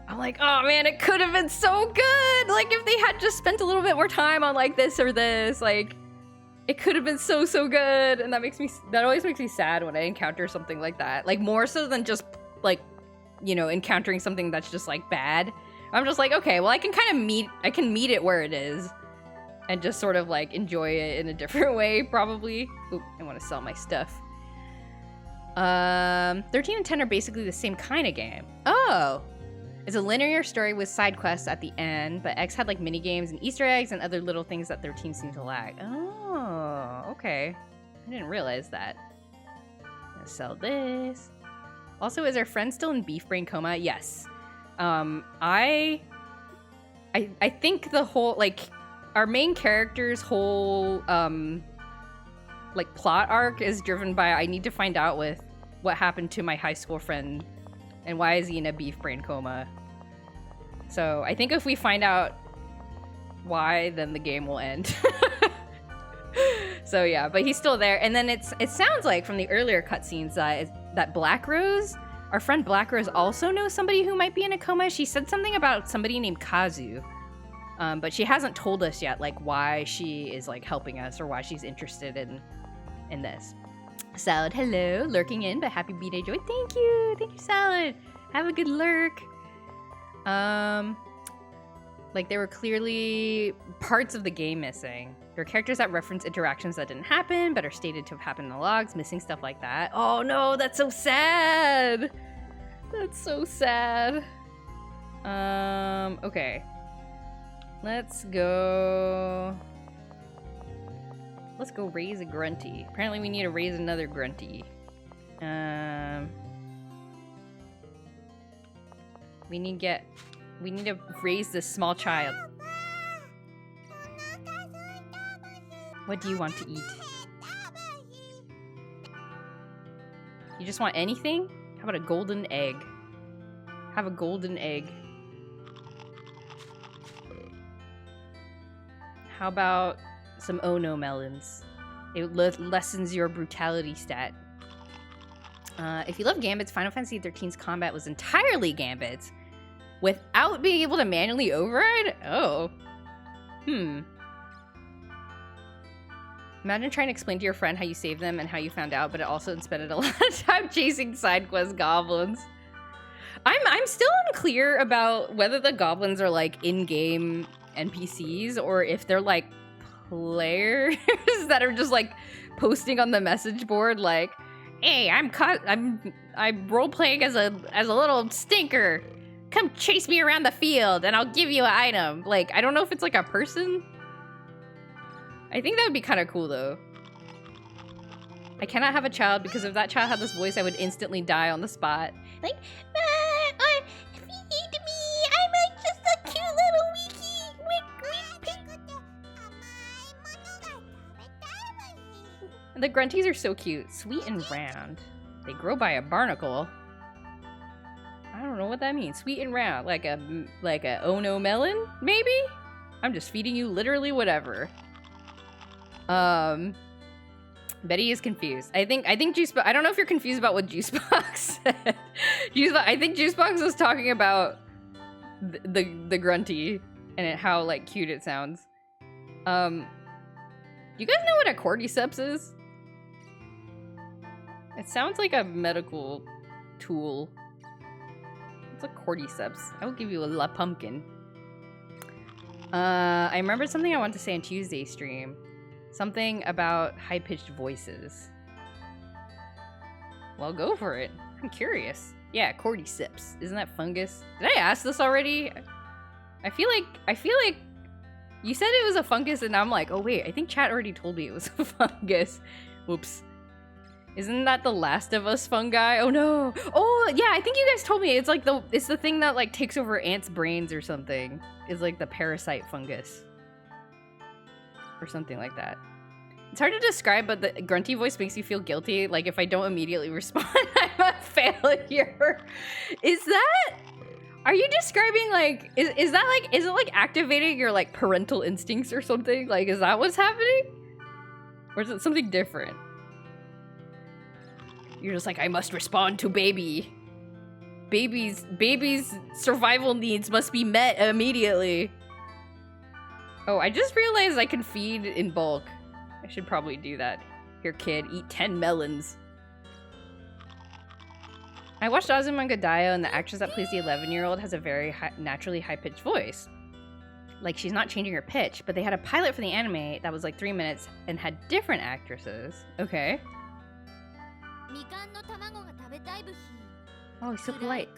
I'm like, oh man, it could have been so good. Like if they had just spent a little bit more time on like this or this, like it could have been so good. And that always makes me sad when I encounter something like that. Like more so than just like, you know, encountering something that's just like bad. I'm just like, okay, well I can meet it where it is and just sort of like enjoy it in a different way probably. Oop, I want to sell my stuff. 13 and 10 are basically the same kind of game. Oh. It's a linear story with side quests at the end, but X had like mini games and Easter eggs and other little things that 13 seemed to lack. Oh, okay. I didn't realize that. I'm gonna sell this. Also, is our friend still in beef brain coma? Yes. I think the whole like our main character's whole like plot arc is driven by I need to find out with what happened to my high school friend. And why is he in a beef brain coma? So I think if we find out why, then the game will end. So yeah, but he's still there. And then it sounds like from the earlier cutscenes that Black Rose, our friend Black Rose, also knows somebody who might be in a coma. She said something about somebody named Kazu, but she hasn't told us yet, like why she is like helping us or why she's interested in this. Salad, hello, lurking in, but happy B-Day Joy. Thank you, Salad. Have a good lurk. Like there were clearly parts of the game missing. There are characters that reference interactions that didn't happen, but are stated to have happened in the logs, missing stuff like that. Oh no, that's so sad. That's so sad. Okay. Let's go raise a grunty. Apparently we need to raise another grunty. We need to raise this small child. What do you want to eat? You just want anything? How about a golden egg? Have a golden egg. How about some Ono melons? It lessens your brutality stat. If you love Gambits, Final Fantasy XIII's combat was entirely Gambits without being able to manually override? Oh. Imagine trying to explain to your friend how you saved them and how you found out, but it also spent a lot of time chasing side quest goblins. I'm still unclear about whether the goblins are like in-game NPCs or if they're like players that are just like posting on the message board like, hey, I'm role playing as a little stinker. Come chase me around the field and I'll give you an item. Like, I don't know if it's like a person. I think that would be kind of cool though. I cannot have a child because if that child had this voice, I would instantly die on the spot. Like, feed me. I'm like just a cute little The grunties are so cute. Sweet and round. They grow by a barnacle. I don't know what that means. Sweet and round. Like a Ono melon, maybe? I'm just feeding you literally whatever. Betty is confused. I think Juicebox. I don't know if you're confused about what Juicebox said. I think Juicebox was talking about the grunty and how like cute it sounds. You guys know what a cordyceps is? It sounds like a medical tool. It's a cordyceps. I will give you a la pumpkin. I remembered something I wanted to say on Tuesday's stream. Something about high-pitched voices. Well, go for it. I'm curious. Yeah, cordyceps. Isn't that fungus? Did I ask this already? I feel like you said it was a fungus and I'm like, oh wait, I think chat already told me it was a fungus. Whoops. Isn't that the Last of Us fungi? Oh no. Oh yeah, I think you guys told me it's like it's the thing that like takes over ants' brains or something. It's like the parasite fungus. Or something like that. It's hard to describe, but the grunty voice makes you feel guilty. Like if I don't immediately respond, I'm a failure. Is that? Are you describing like? Is that like? Is it like activating your like parental instincts or something? Like, is that what's happening? Or is it something different? You're just like, I must respond to baby. Baby's survival needs must be met immediately. Oh, I just realized I can feed in bulk. I should probably do that. Here, kid, eat 10 melons. I watched Azumanga Daioh, and the actress that plays the 11-year-old has a very naturally high-pitched voice. Like, she's not changing her pitch, but they had a pilot for the anime that was like 3 minutes and had different actresses. Okay. Oh, he's so polite.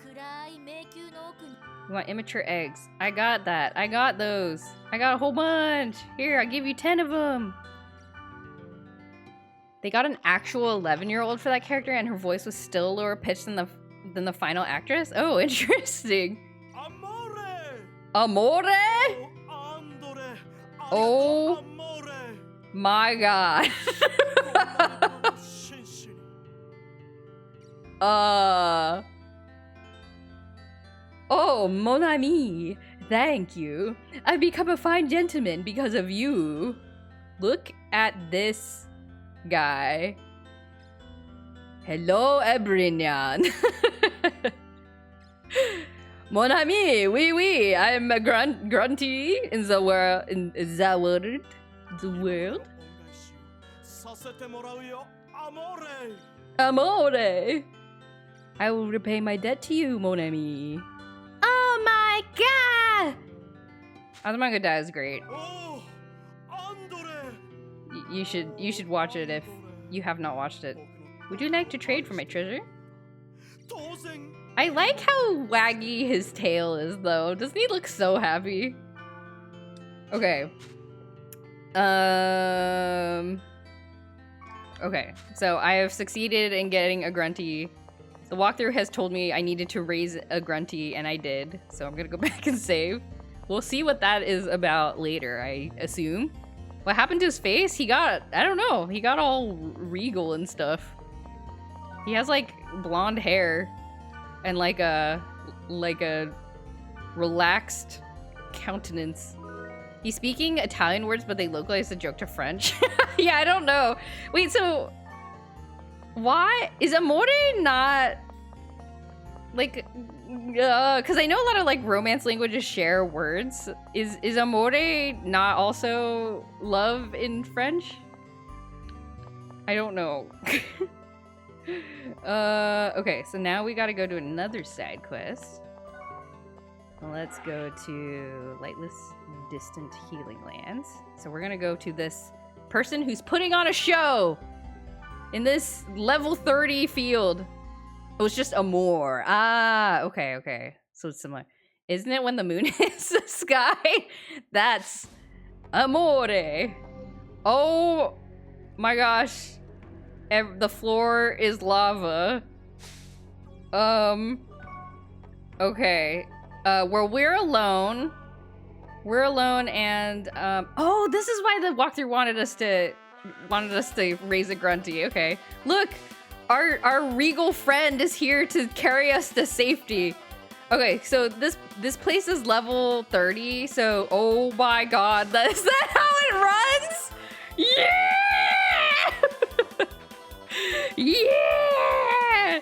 You want immature eggs. I got that. I got those. I got a whole bunch. Here, I'll give you 10 of them. They got an actual 11-year-old for that character, and her voice was still lower pitched than the final actress. Oh, interesting. Amore? Oh my god. Oh, mon ami. Thank you. I've become a fine gentleman because of you. Look at this guy. Hello, Ebrinian. Mon ami, oui, I'm a grunty in the world. Amore. I will repay my debt to you, mon ami. Oh my god! Azumanga Daioh is great. You should watch it if you have not watched it. Would you like to trade for my treasure? I like how waggy his tail is, though. Doesn't he look so happy? Okay. Okay, so I have succeeded in getting a grunty. The walkthrough has told me I needed to raise a grunty, and I did. So I'm gonna go back and save. We'll see what that is about later, I assume. What happened to his face? He got, I don't know, he got all regal and stuff. He has like blonde hair and like a relaxed countenance. He's speaking Italian words, but they localize the joke to French. Yeah, I don't know. Wait, so why is amore not like because I know a lot of like romance languages share words. Is amore not also love in French? I don't know. Okay, so now we gotta go to another side quest. Let's go to Lightless Distant Healing Lands. So we're gonna go to this person who's putting on a show in this level 30 field. It was just Amore. Ah, okay. So it's similar. Isn't it when the moon hits the sky? That's Amore. Oh my gosh. The floor is lava. Okay. Well, we're alone. We're alone, and oh, this is why the walkthrough wanted us to raise a grunty. Okay, look, our regal friend is here to carry us to safety. Okay, so this place is level 30. So, oh my god, is that how it runs? Yeah. Yeah.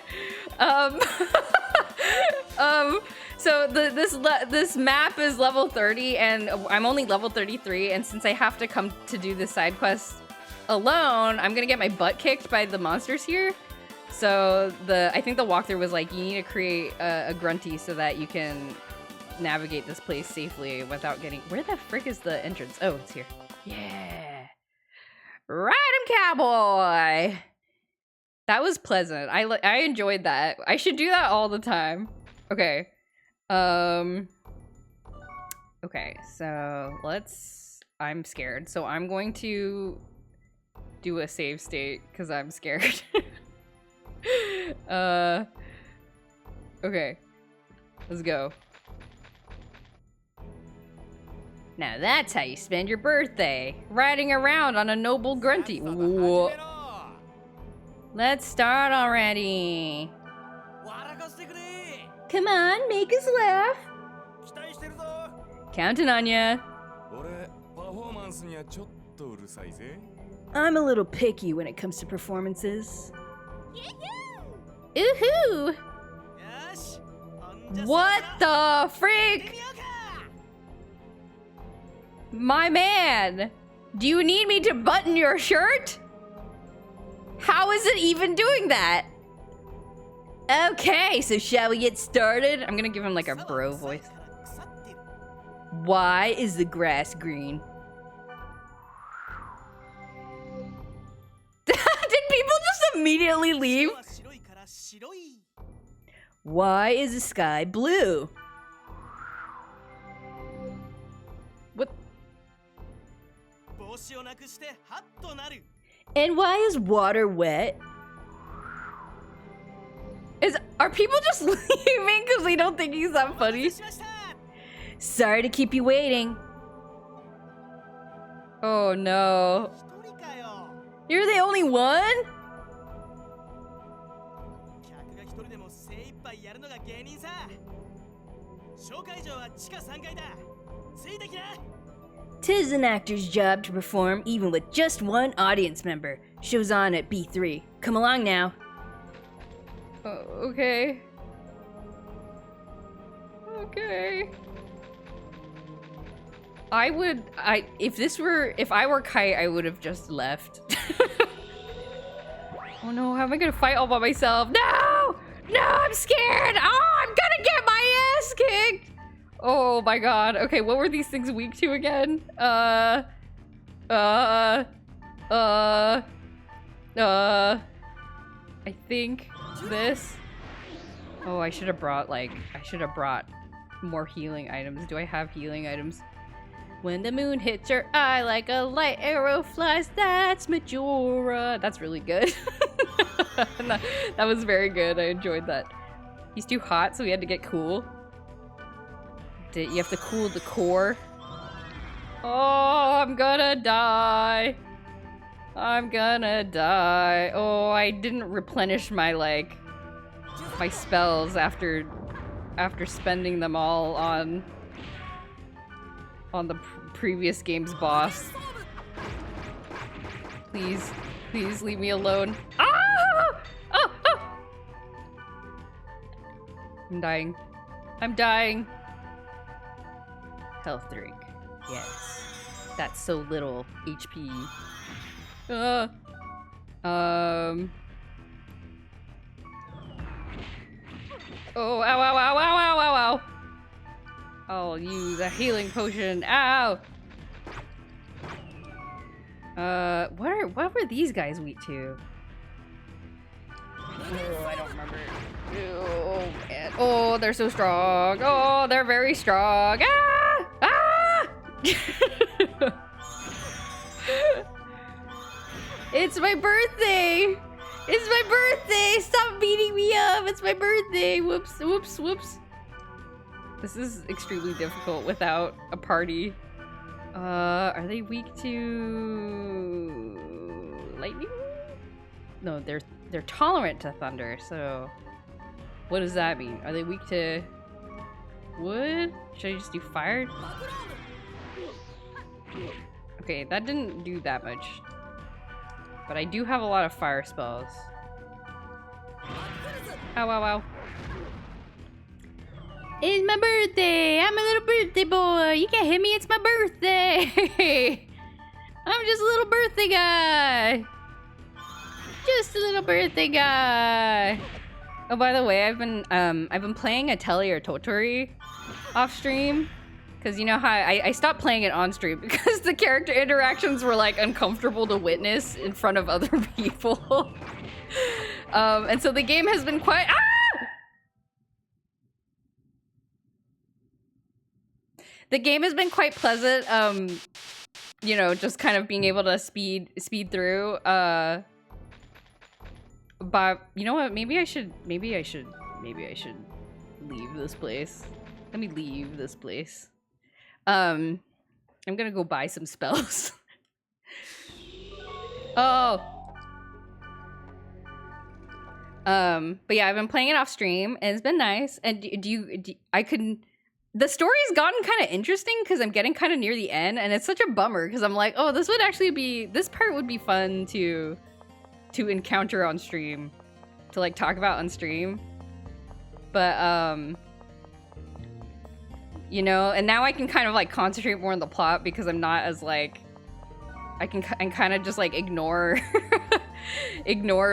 So this map is level 30, and I'm only level 33. And since I have to come to do this side quest alone, I'm gonna get my butt kicked by the monsters here. So I think the walkthrough was like, you need to create a grunty so that you can navigate this place safely without getting. Where the frick is the entrance? Oh, it's here. Yeah, ride 'em, cowboy. That was pleasant. I enjoyed that. I should do that all the time. Okay. Okay, so I'm scared. So I'm going to do a save state because I'm scared. Okay. Let's go. Now that's how you spend your birthday. Riding around on a noble grunty. Whoa. Let's start already. Come on, make us laugh. Counting on ya. I'm a little picky when it comes to performances. Ooh-hoo! What the freak? My man, do you need me to button your shirt? How is it even doing that? Okay, so shall we get started? I'm gonna give him like a bro voice. Why is the grass green? Did people just immediately leave? Why is the sky blue? What? And why is water wet? Are people just leaving because they don't think he's that funny? Sorry to keep you waiting. Oh no. You're the only one? Tis an actor's job to perform even with just one audience member. Show's on at B3. Come along now. Okay. Okay. If I were Kite, I would have just left. Oh no, how am I gonna fight all by myself? No! No, I'm scared! Oh, I'm gonna get my ass kicked! Oh my god. Okay, what were these things weak to again? I think this. Oh, I should have brought more healing items. Do I have healing items? When the moon hits your eye like a light arrow flies, that's Majora. That's really good. that was very good. I enjoyed that. He's too hot, so we had to get cool. You have to cool the core. Oh, I'm gonna die. I'm gonna die. Oh, I didn't replenish my my spells after spending them all on the previous game's boss. Please leave me alone. Ah! Oh, oh! I'm dying. I'm dying. Health drink. Yes. That's so little HP. Oh, ow, ow, ow, ow, ow, ow, ow. I'll use a healing potion. Ow! What were these guys weak to? Oh, I don't remember. Oh, man. Oh, they're so strong. Oh, they're very strong. Ah! Ah! It's my birthday! It's my birthday! Stop beating me up! It's my birthday! Whoops, whoops, whoops. This is extremely difficult without a party. Are they weak to lightning? No, they're tolerant to thunder, so what does that mean? Are they weak to wood? Should I just do fire? Okay, that didn't do that much. But I do have a lot of fire spells. Ow, ow, ow. It's my birthday! I'm a little birthday boy! You can't hit me, it's my birthday! I'm just a little birthday guy! Just a little birthday guy! Oh, by the way, I've been playing Atelier Totori off stream. Because you know how I stopped playing it on stream because the character interactions were like uncomfortable to witness in front of other people. And so the game has been quite— ah! The game has been quite pleasant, you know, just kind of being able to speed through. But you know what? Maybe I should leave this place. Let me leave this place. I'm gonna go buy some spells. Oh. But yeah, I've been playing it off stream and it's been nice. And the story's gotten kind of interesting because I'm getting kind of near the end, and it's such a bummer because I'm like, oh, this part would be fun to encounter on stream, to like talk about on stream. But you know, and now I can kind of like concentrate more on the plot because I'm not as like, I can kind of just like ignore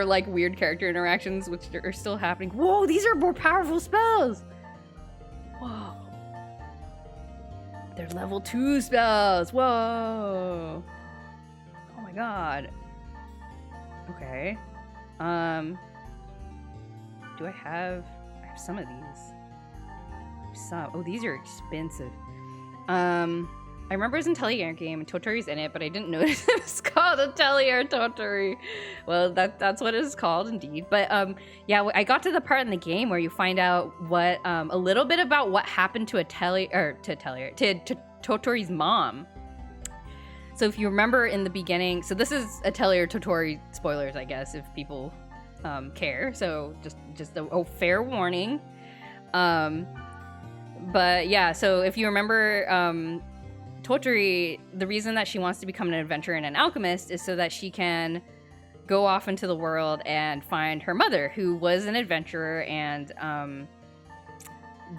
like weird character interactions which are still happening. Whoa, these are more powerful spells. Whoa. They're level 2 spells. Whoa. Oh my god. Okay. Do I have some of these? Some. Oh, these are expensive. I remember it was an Atelier game and Totori's in it, but I didn't notice it was called Atelier Totori. Well, that's what it's called indeed. But yeah, I got to the part in the game where you find out what a little bit about what happened to Totori's mom. So if you remember in the beginning, so this is Atelier Totori spoilers, I guess, if people care. So just a fair warning. But yeah, so if you remember, Totori, the reason that she wants to become an adventurer and an alchemist is so that she can go off into the world and find her mother, who was an adventurer and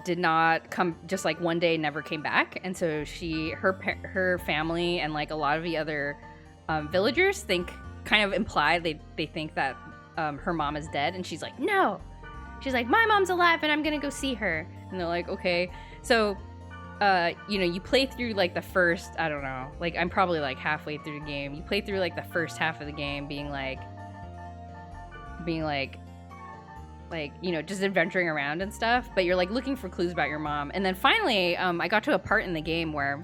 did not come, just like one day never came back. And so her family and like a lot of the other villagers kind of imply they think that her mom is dead, and she's like, no. She's like, my mom's alive and I'm gonna go see her. And they're like, okay. So you know, you play through like the first, I don't know, like I'm probably like halfway through the game. You play through like the first half of the game being like, you know, just adventuring around and stuff, but you're like looking for clues about your mom. And then finally, I got to a part in the game where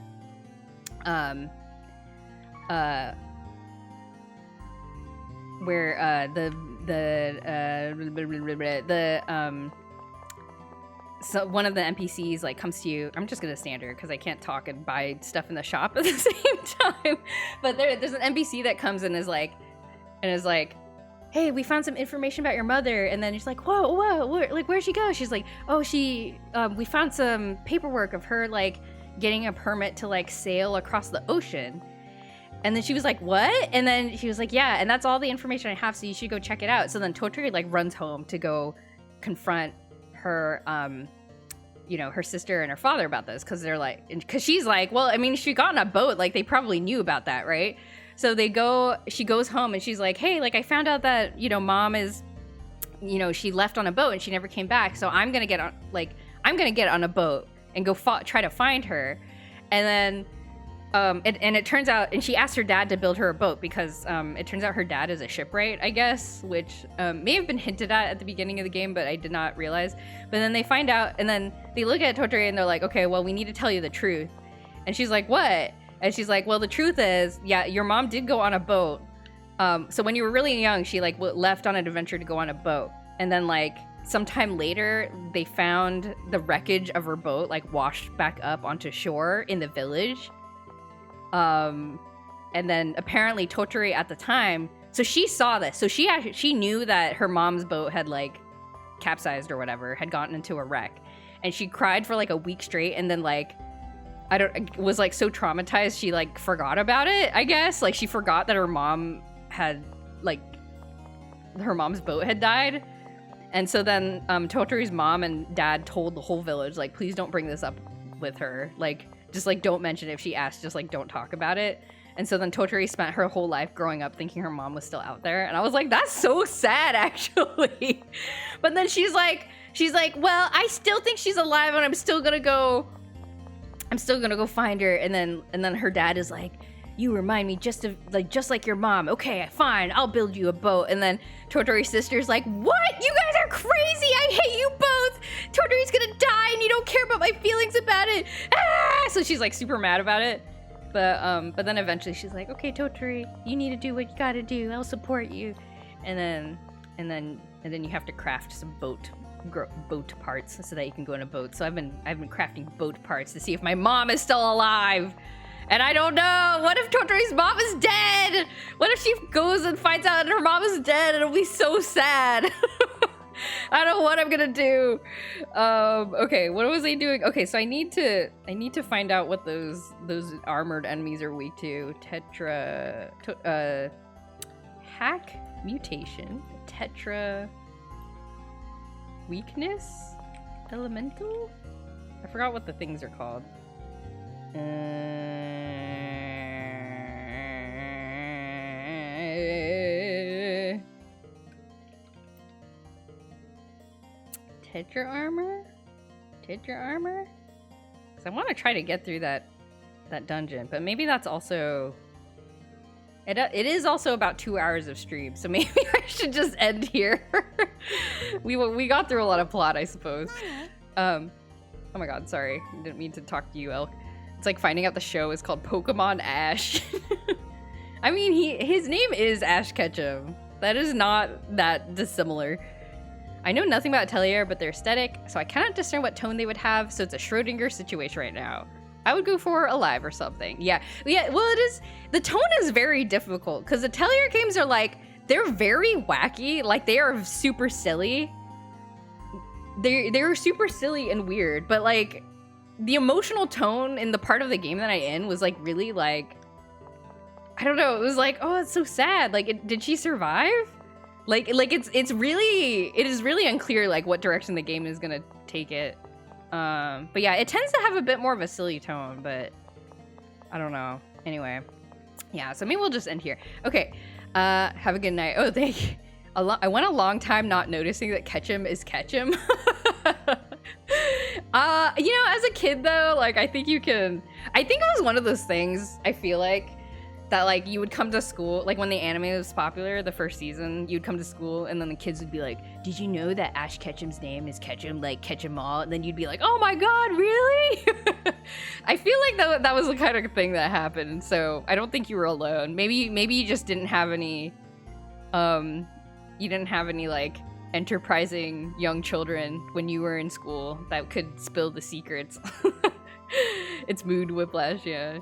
so one of the NPCs like comes to you. I'm just gonna stand here because I can't talk and buy stuff in the shop at the same time. But there's an NPC that comes and is like, hey, we found some information about your mother. And then she's like, whoa, like where'd she go? She's like, oh, we found some paperwork of her like getting a permit to like sail across the ocean. And then she was like, what? And then she was like, yeah, and that's all the information I have, so you should go check it out. So then Totori like runs home to go confront her you know, her sister and her father about this, because they're like, because she's like, well, I mean, she got on a boat, like they probably knew about that, right? So she goes home and she's like, hey, like I found out that, you know, mom is, you know, she left on a boat and she never came back, so I'm gonna get on a boat and go try to find her. And then it turns out, and she asked her dad to build her a boat because it turns out her dad is a shipwright, I guess, which may have been hinted at the beginning of the game, but I did not realize. But then they find out, and then they look at Totori and they're like, okay, well, we need to tell you the truth. And she's like, what? And she's like, well, the truth is, yeah, your mom did go on a boat. So when you were really young, she like left on an adventure to go on a boat. And then like sometime later, they found the wreckage of her boat like washed back up onto shore in the village. And then apparently Totori at the time, so she saw this, so she knew that her mom's boat had like capsized or whatever, had gotten into a wreck, and she cried for like a week straight, and then like was like so traumatized she like forgot about it, I guess. Like she forgot that her mom had like her mom's boat had died. And so then Totori's mom and dad told the whole village, like, please don't bring this up with her, like just like don't mention it. If she asks, just like don't talk about it. And so then Totori spent her whole life growing up thinking her mom was still out there. And I was like, that's so sad, actually. But then she's like, well, I still think she's alive, and I'm still gonna go find her. And then her dad is like, you remind me just like your mom. Okay, fine, I'll build you a boat. And then Totori's sister's like, what? You guys are crazy. I hate you both. Totori's gonna die and you don't care about my feelings about it. Ah! So she's like super mad about it. But then eventually she's like, okay, Totori, you need to do what you gotta do. I'll support you. And then you have to craft some boat parts so that you can go on a boat. So I've been crafting boat parts to see if my mom is still alive. And I don't know. What if Totori's mom is dead? What if she goes and finds out her mom is dead? It'll be so sad. I don't know what I'm gonna do. Okay, what was I doing? Okay, so I need to find out what those armored enemies are weak to. Hack mutation. Tetra weakness? Elemental? I forgot what the things are called. Tetra armor? Tetra armor? Because I want to try to get through that dungeon, but maybe that's also... It is also about 2 hours of stream, so maybe I should just end here. we got through a lot of plot, I suppose. Oh my god, sorry. I didn't mean to talk to you, Elk. It's like finding out the show is called Pokemon Ash. I mean, his name is Ash Ketchum. That is not that dissimilar. I know nothing about Atelier, but they're aesthetic, so I cannot discern what tone they would have, so it's a Schrodinger situation right now. I would go for Alive or something. Yeah, well, it is. The tone is very difficult, because Atelier games are like, they're very wacky, like they are super silly. They're super silly and weird, but like, the emotional tone in the part of the game that I'm in was like really like, I don't know, it was like, oh, it's so sad. Like, did she survive? Like it is really unclear like what direction the game is gonna take it. But yeah, it tends to have a bit more of a silly tone, but I don't know. Anyway, yeah, so maybe we'll just end here. Okay, have a good night. Oh, thank you. I went a long time not noticing that Ketchum is Ketchum. You know, as a kid though, like I think it was one of those things, I feel like, that like you would come to school, like when the anime was popular, the first season, you'd come to school and then the kids would be like, did you know that Ash Ketchum's name is Ketchum, like Ketchum all? And then you'd be like, oh my god, really? I feel like that was the kind of thing that happened. So I don't think you were alone. Maybe you just didn't have any, like enterprising young children when you were in school that could spill the secrets. It's mood whiplash, yeah.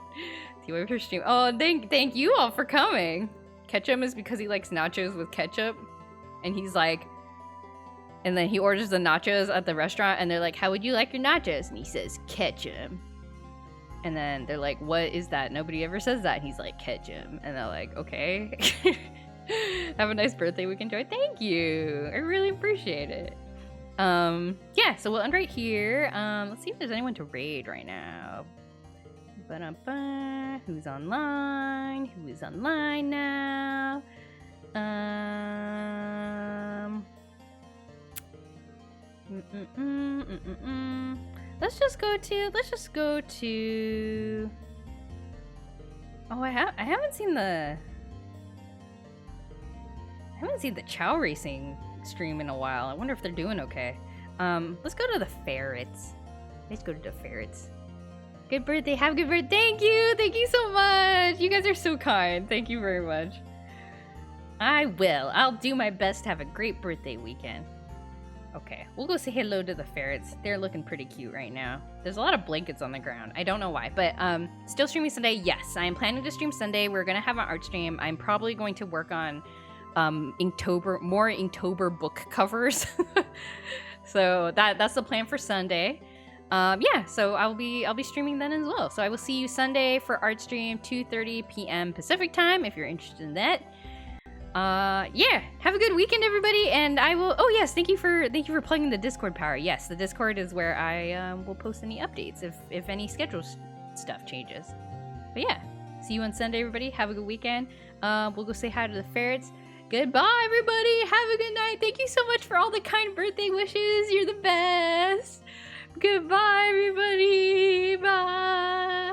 Stream. Oh, thank you all for coming. Ketchum is because he likes nachos with ketchup, and he's like, and then he orders the nachos at the restaurant, and they're like, "How would you like your nachos?" And he says, "Ketchum." And then they're like, "What is that? Nobody ever says that." And he's like, "Ketchum." And they're like, "Okay." Have a nice birthday week. Enjoy. Thank you. I really appreciate it. Yeah. So we'll end right here. Let's see if there's anyone to raid right now. Ba-da-ba. Who's online? Who is online now? Let's just go to. Oh, I haven't seen the Chow Racing stream in a while. I wonder if they're doing okay. Let's go to the ferrets. Good birthday. Have a good birthday. Thank you so much. You guys are so kind. Thank you very much. I'll do my best to have a great birthday weekend. Okay, we'll go say hello to the ferrets. They're looking pretty cute right now. There's a lot of blankets on the ground. I don't know why, but still streaming Sunday. Yes, I am planning to stream Sunday. We're gonna have an art stream. I'm probably going to work on more Inktober book covers. So that's the plan for Sunday. Yeah, so I'll be streaming then as well. So I will see you Sunday for art stream, 2:30 p.m. Pacific time if you're interested in that. Yeah, have a good weekend, everybody, and I will. Oh yes, thank you for plugging the Discord power. Yes, the Discord is where I will post any updates if any schedule stuff changes. But yeah, see you on Sunday, everybody. Have a good weekend. We'll go say hi to the ferrets. Goodbye, everybody. Have a good night. Thank you so much for all the kind birthday wishes. You're the best. Goodbye, everybody. Bye.